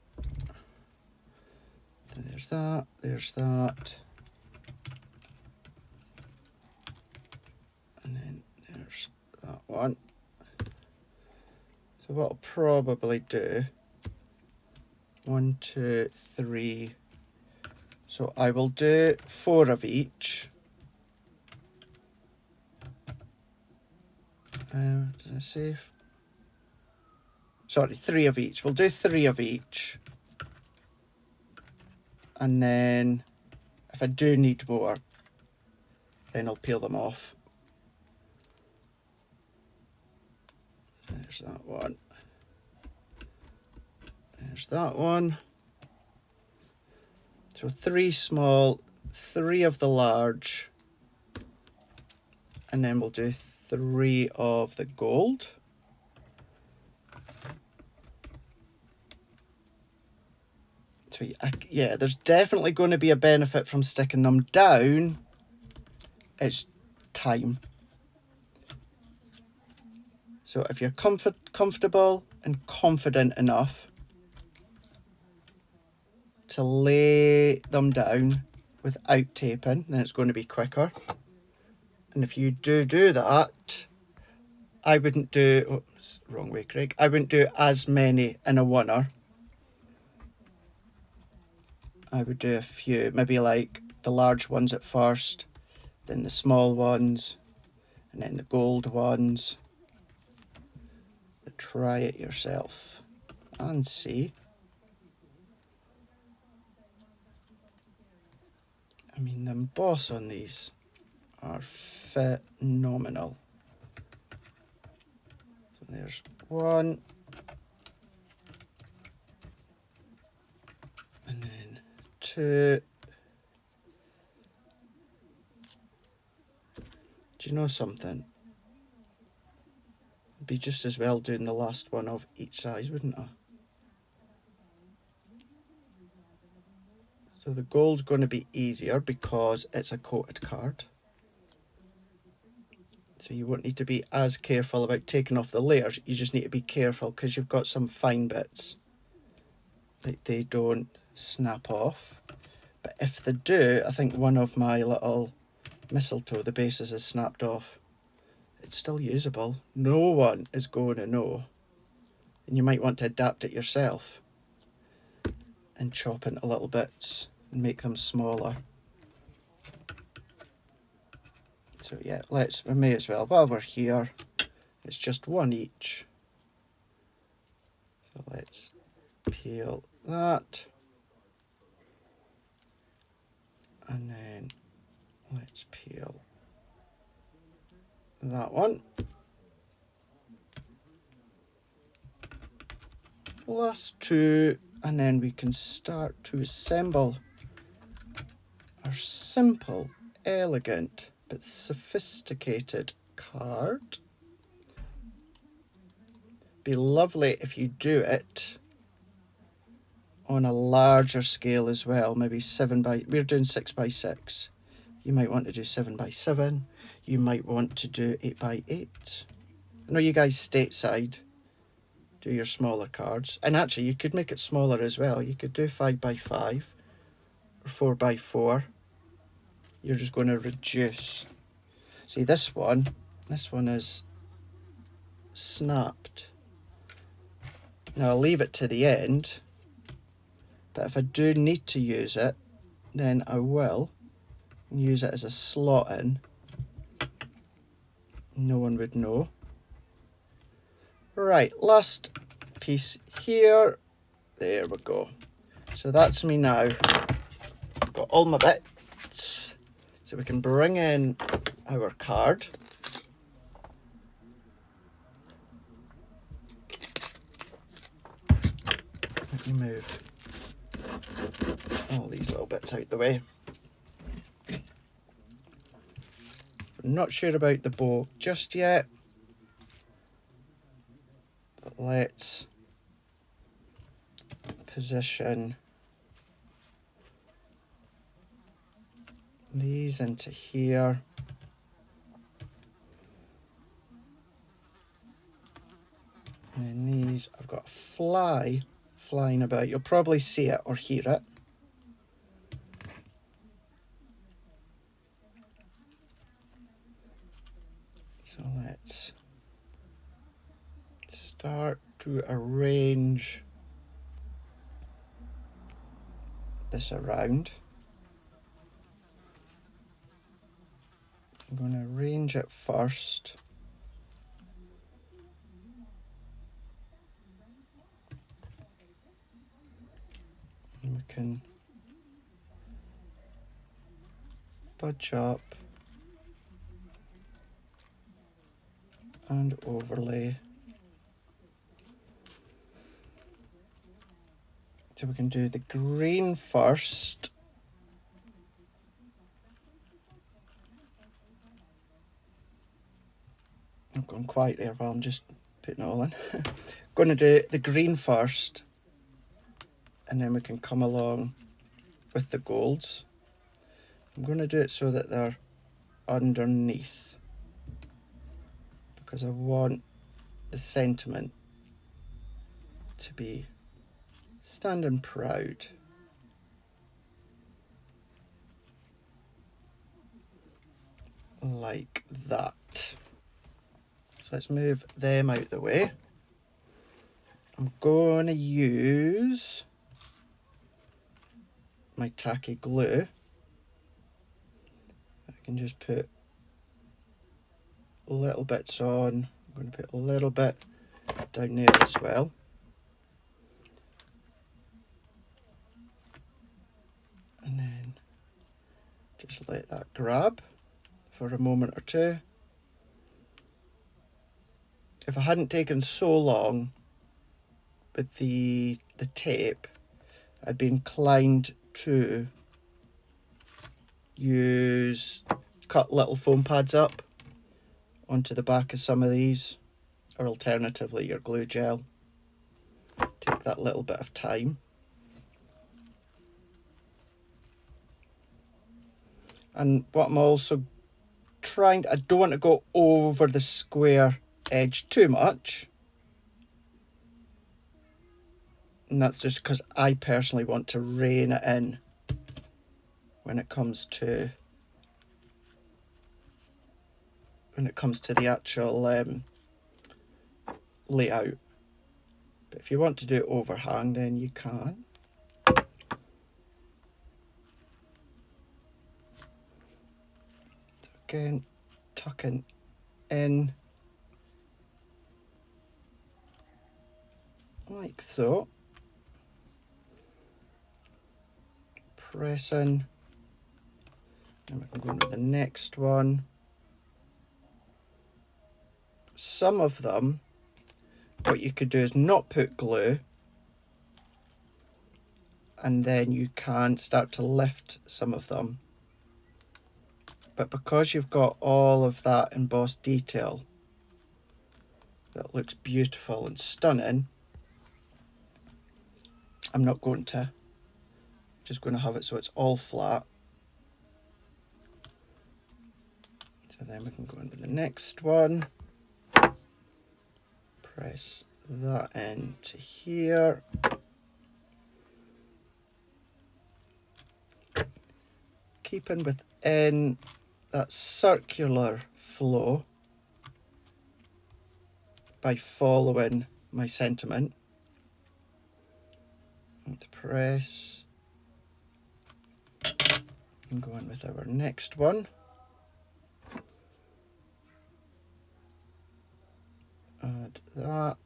There's that, there's that. And then there's that one. So what I'll probably do, 1, 2, 3. So I will do 4 of each. Did I say? Sorry, 3 of each. We'll do 3 of each. And then if I do need more, then I'll peel them off. There's that one. There's that one. So 3 small, 3 of the large, and then we'll do 3 of the gold. So yeah, there's definitely going to be a benefit from sticking them down. It's time. So if you're comfortable and confident enough to lay them down without taping, then it's going to be quicker. And if you do that, I wouldn't do, oops, wrong way, Craig. I wouldn't do as many in a oneer. I would do a few, maybe like the large ones at first, then the small ones, and then the gold ones. But try it yourself and see. I mean, the emboss on these are phenomenal. So there's 1. And then 2. Do you know something? It'd be just as well doing the last one of each size, wouldn't I? So the gold's going to be easier because it's a coated card. So you won't need to be as careful about taking off the layers. You just need to be careful because you've got some fine bits that they don't snap off. But if they do, I think one of my little mistletoe, the bases is snapped off. It's still usable. No one is going to know. And you might want to adapt it yourself and chop into little bits and make them smaller. So yeah, we may as well, while we're here, it's just 1 each. So let's peel that. And then let's peel that one. last two, and then we can start to assemble our simple, elegant, but sophisticated card. Be lovely if you do it on a larger scale as well, maybe we're doing 6x6. You might want to do 7x7. You might want to do 8x8. I know you guys stateside do your smaller cards, and actually you could make it smaller as well. You could do 5x5 or 4x4. You're just going to reduce. See, this one is snapped. Now I'll leave it to the end, but if I do need to use it, then I will use it as a slot in. No one would know. Right, last piece here. There we go. So that's me now. Got all my bits. So we can bring in our card. Let me move all these little bits out the way. I'm not sure about the bow just yet, but let's position these into here. And then these, I've got a fly flying about. You'll probably see it or hear it. So let's start to arrange this around. I'm going to arrange it first. And we can budge up and overlay. So we can do the green first. I've gone quiet there while I'm just putting it all in. Going to do the green first, and then we can come along with the golds. I'm going to do it so that they're underneath, because I want the sentiment to be standing proud. Like that. So let's move them out the way. I'm going to use my tacky glue. I can just put little bits on. I'm going to put a little bit down there as well. And then just let that grab for a moment or two. If I hadn't taken so long with the tape, I'd be inclined to cut little foam pads up onto the back of some of these, or alternatively your glue gel. Take that little bit of time. And what I'm also trying, I don't want to go over the square edge too much. And that's just because I personally want to rein it in when it comes to the actual layout. But if you want to do overhang, then you can. So again, tucking in like so. Pressing. And we can go into the next one. Some of them, what you could do is not put glue and then you can start to lift some of them. But because you've got all of that embossed detail that looks beautiful and stunning, I'm not going to. Just going to have it so it's all flat. So then we can go into the next one. Press that into here. Keeping within that circular flow by following my sentiment. And press. And go on with our next one. Add that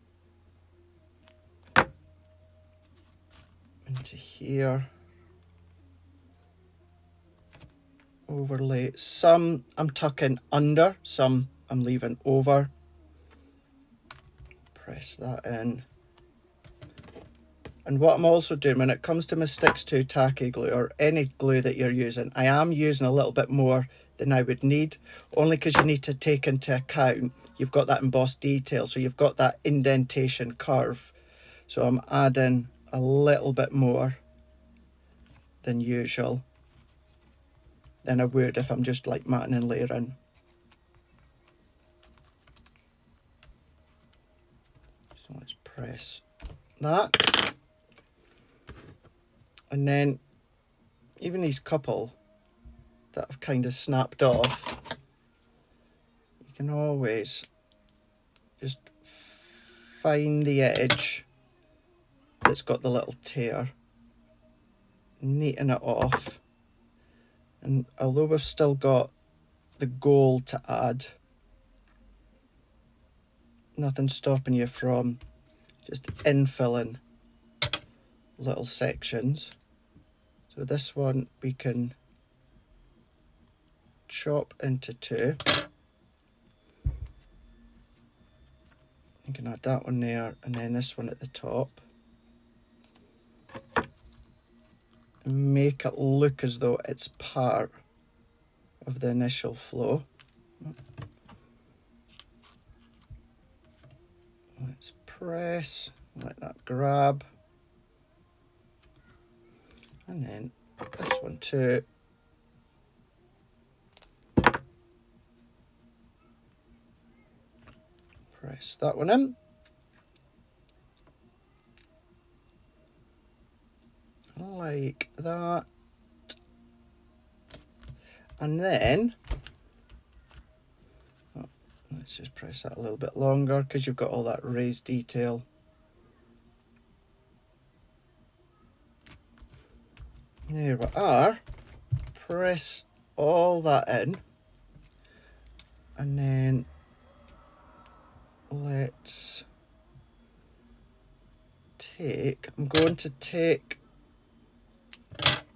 into here. Overlay. Some I'm tucking under, some I'm leaving over. Press that in. And what I'm also doing when it comes to my Sticks 2 tacky glue, or any glue that you're using, I am using a little bit more than I would need, only because you need to take into account you've got that embossed detail, so you've got that indentation curve. So I'm adding a little bit more than usual than I would if I'm just like matting and layering. So let's press that. And then even these couple that I've kind of snapped off, you can always just find the edge that's got the little tear, neaten it off. And although we've still got the gold to add, nothing stopping you from just infilling little sections. So this one we can chop into two. You can add that one there, and then this one at the top. And make it look as though it's part of the initial flow. Let's press, let that grab. And then this one too. Press that one in. Like that. And then, let's just press that a little bit longer because you've got all that raised detail. There we are. Press all that in. And then let's take, I'm going to take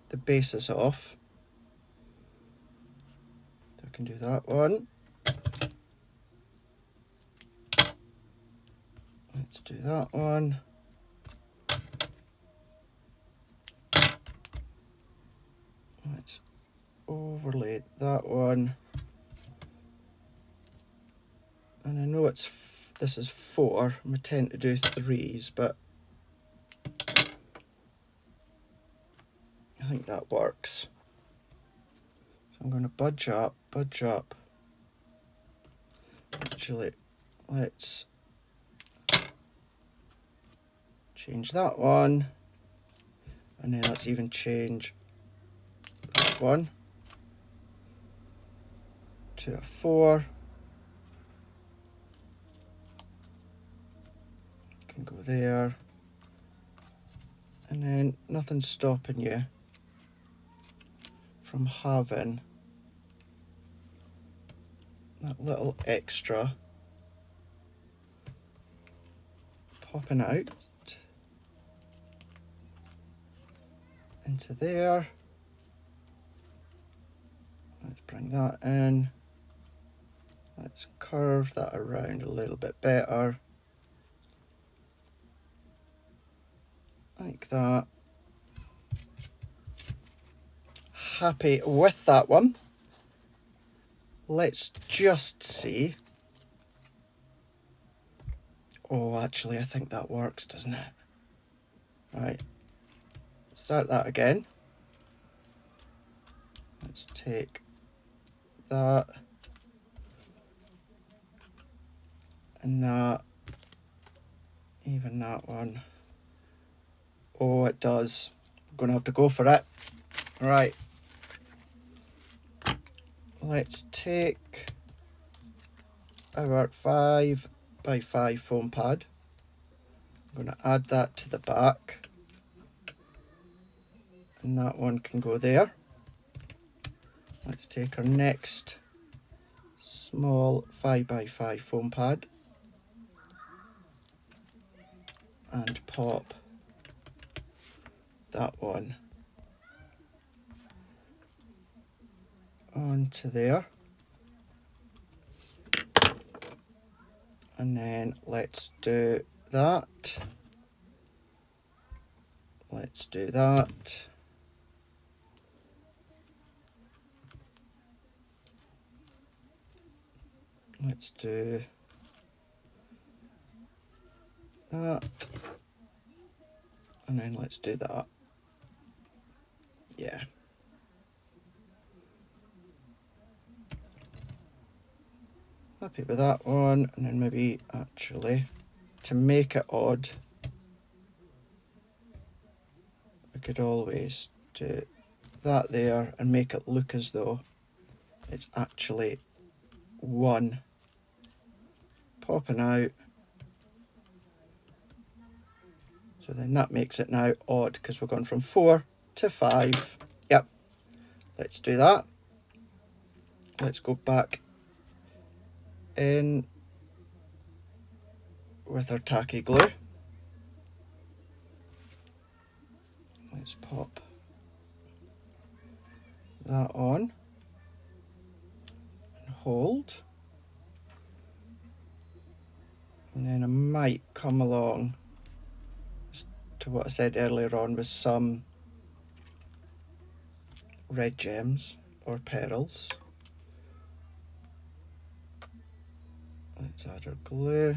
the bases off. So I can do that one. Let's do that one. Let's overlay that one. And I know this is 4. I tend to do 3s, but I think that works. So I'm going to budge up. Actually, let's change that one. And then let's even change that one to a 4. Can go there. And then nothing's stopping you from having that little extra popping out into there. Let's bring that in. Let's curve that around a little bit better. Like that. happy with that one. Let's just see. Oh, actually, I think that works, doesn't it? Right. Start that again. Let's take that and that, even that one. Oh, it does. I'm going to have to go for it. Right. Let's take our 5 by 5 foam pad. I'm going to add that to the back. And that one can go there. Let's take our next small 5 by 5 foam pad and pop that one onto there. And then let's do that. Let's do that. Let's do that. And then let's do that. Yeah. Happy with that one. And then maybe actually to make it odd, we could always do that there and make it look as though it's actually one popping out. So then that makes it now odd because we're going from 4 to 5. Yep. Let's do that. Let's go back in with our tacky glue. Let's pop that on and hold. And then I might come along to what I said earlier on with some red gems or pearls. Let's add our glue.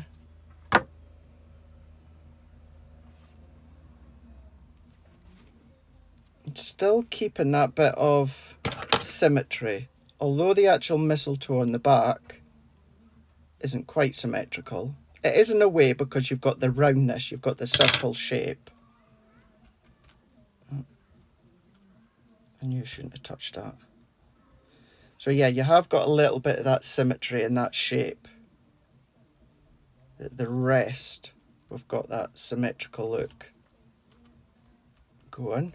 Still keeping that bit of symmetry, although the actual mistletoe on the back isn't quite symmetrical. It is in a way because you've got the roundness, you've got the circle shape. And you shouldn't have touched that. So yeah, you have got a little bit of that symmetry and that shape. The rest, we've got that symmetrical look going.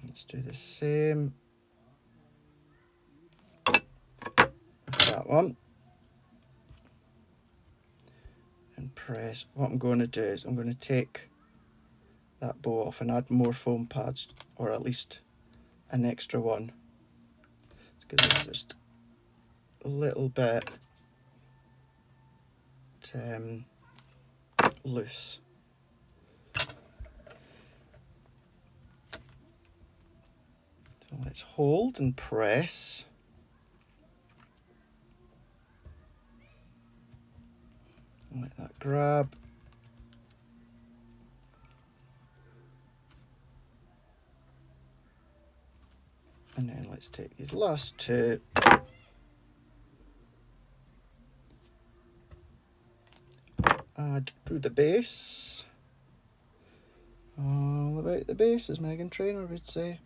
Let's do the same with that one. And press. What I'm going to do is I'm going to take that bow off and add more foam pads, or at least an extra one. Because it's just a little bit loose. So let's hold and press. Let that grab. And then let's take these last two. Add to the base. All about the base, as Megan Trainor would say.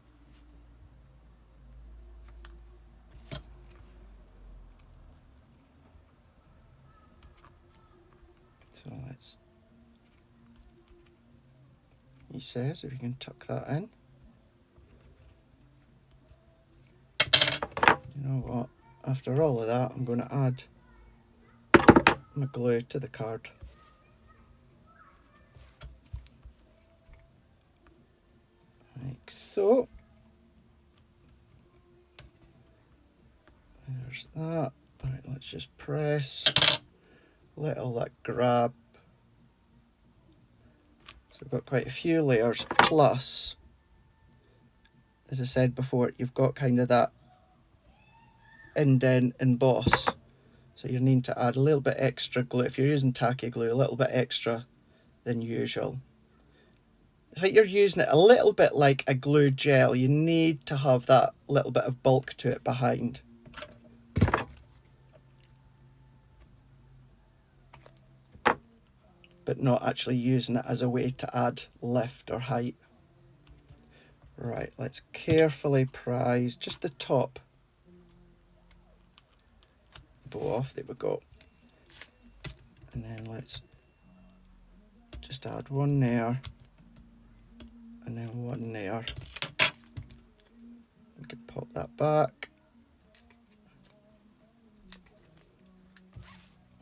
So let's, he says, if you can tuck that in. You know what, after all of that, I'm going to add my glue to the card. Like so. There's that. Right, let's just press. Let all that grab. So we've got quite a few layers, plus as I said before, you've got kind of that indent emboss. So you need to add a little bit extra glue. If you're using tacky glue, a little bit extra than usual. It's like you're using it a little bit like a glue gel. You need to have that little bit of bulk to it behind. But not actually using it as a way to add lift or height. Right, let's carefully prise just the top bow off. There we go. And then let's just add one there and then one there. We can pop that back.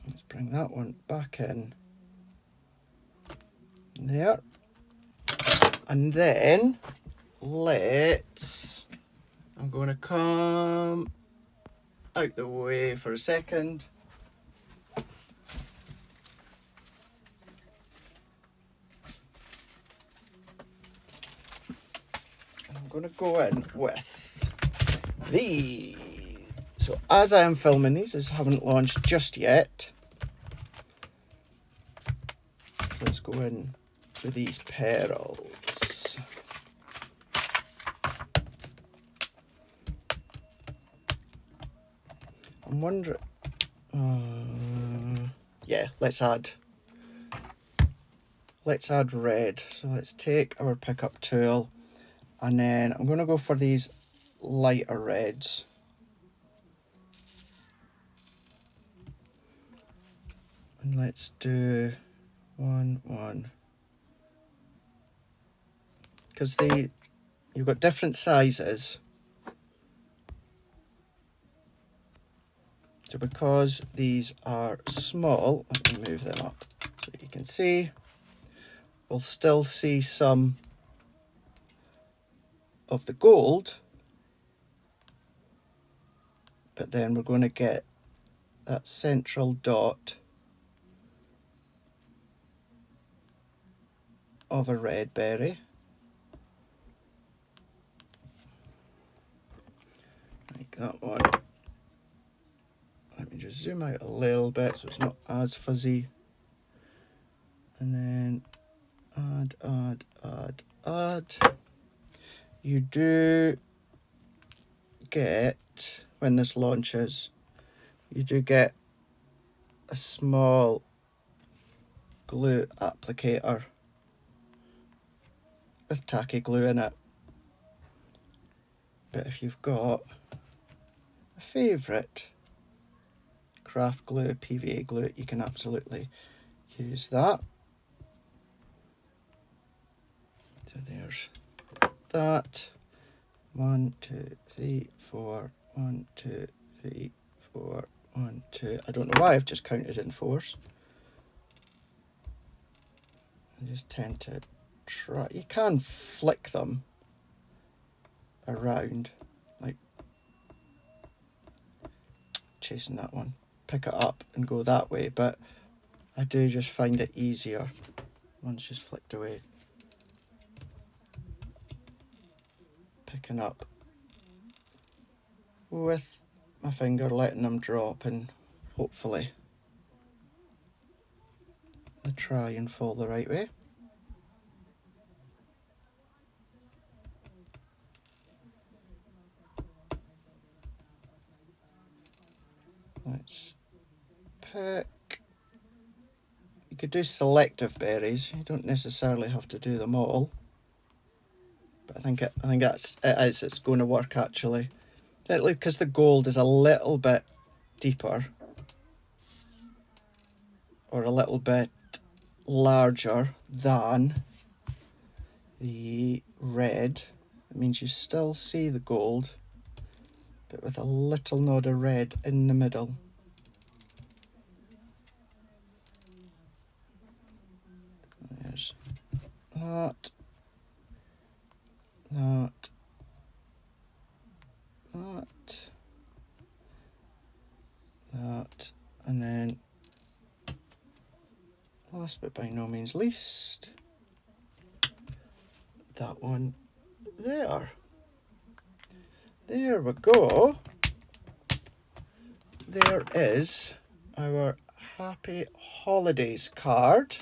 Let's bring that one back in there. And then I'm going to come out the way for a second. I'm going to go in with these. So as I am filming these haven't launched just yet. Let's go in with these pearls. I'm wondering, yeah, let's add red. So let's take our pickup tool and then I'm going to go for these lighter reds. And let's do one. Because you've got different sizes. So because these are small, let me move them up so you can see. We'll still see some of the gold, but then we're going to get that central dot of a red berry. Like that one. Let me just zoom out a little bit so it's not as fuzzy. And then add. You do get, when this launches, you do get a small glue applicator with tacky glue in it. But if you've got a favourite craft glue, PVA glue, you can absolutely use that. So there's that. 1, 2, 3, 4. 1, 2, 3, 4. 1, 2. I don't know why I've just counted in fours. I just tend to try. You can flick them around, like chasing that one. Pick it up and go that way, but I do just find it easier once just flicked away. Picking up with my finger, letting them drop, and hopefully they try and fall the right way. Let's pick. You could do selective berries. You don't necessarily have to do them all, but I think it's going to work actually. Because the gold is a little bit deeper or a little bit larger than the red. It means you still see the gold, but with a little nod of red in the middle. There's that, and then last but by no means least, that one there. there we go. There is our Happy Holidays card,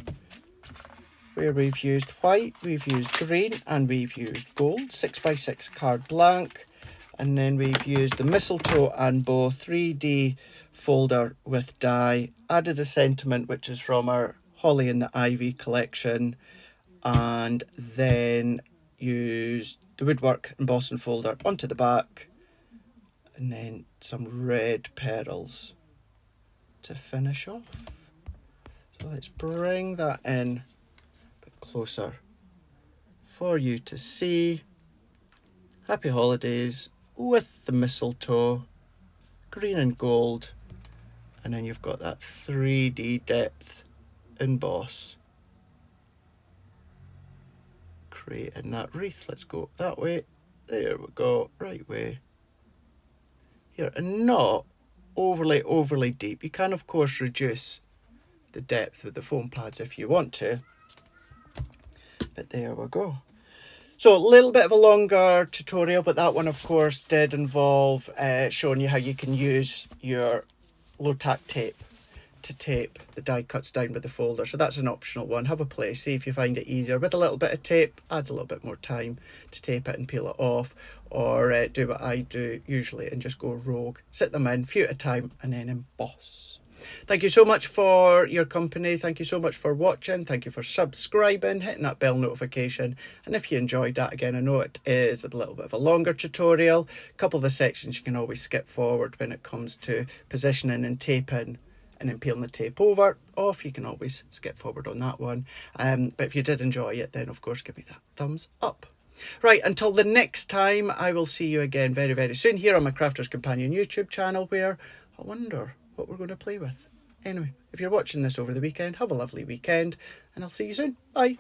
where we've used white, we've used green, and we've used gold. 6x6 card blank. And then we've used the mistletoe and bow 3D folder with die. Added a sentiment, which is from our Holly and the Ivy collection. And then used the woodwork embossing folder onto the back. And then some red pearls to finish off. So let's bring that in a bit closer for you to see. Happy Holidays with the mistletoe, green and gold, and then you've got that 3D depth emboss. Creating that wreath. Let's go that way. There we go. Right way. Here, and not overly deep. You can of course reduce the depth with the foam pads if you want to. But there we go. So a little bit of a longer tutorial, but that one of course did involve showing you how you can use your low tack tape to tape the die cuts down with the folder. So that's an optional one. Have a play, see if you find it easier. With a little bit of tape, adds a little bit more time to tape it and peel it off, or do what I do usually and just go rogue. Sit them in, few at a time, and then emboss. Thank you so much for your company. Thank you so much for watching. Thank you for subscribing, hitting that bell notification. And if you enjoyed that, again, I know it is a little bit of a longer tutorial. A couple of the sections you can always skip forward when it comes to positioning and taping and then peeling the tape over. Off, you can always skip forward on that one. But if you did enjoy it, then of course give me that thumbs up. Right, until the next time, I will see you again very, very soon here on my Crafter's Companion YouTube channel, where I wonder what we're going to play with. Anyway, if you're watching this over the weekend, have a lovely weekend, and I'll see you soon. Bye.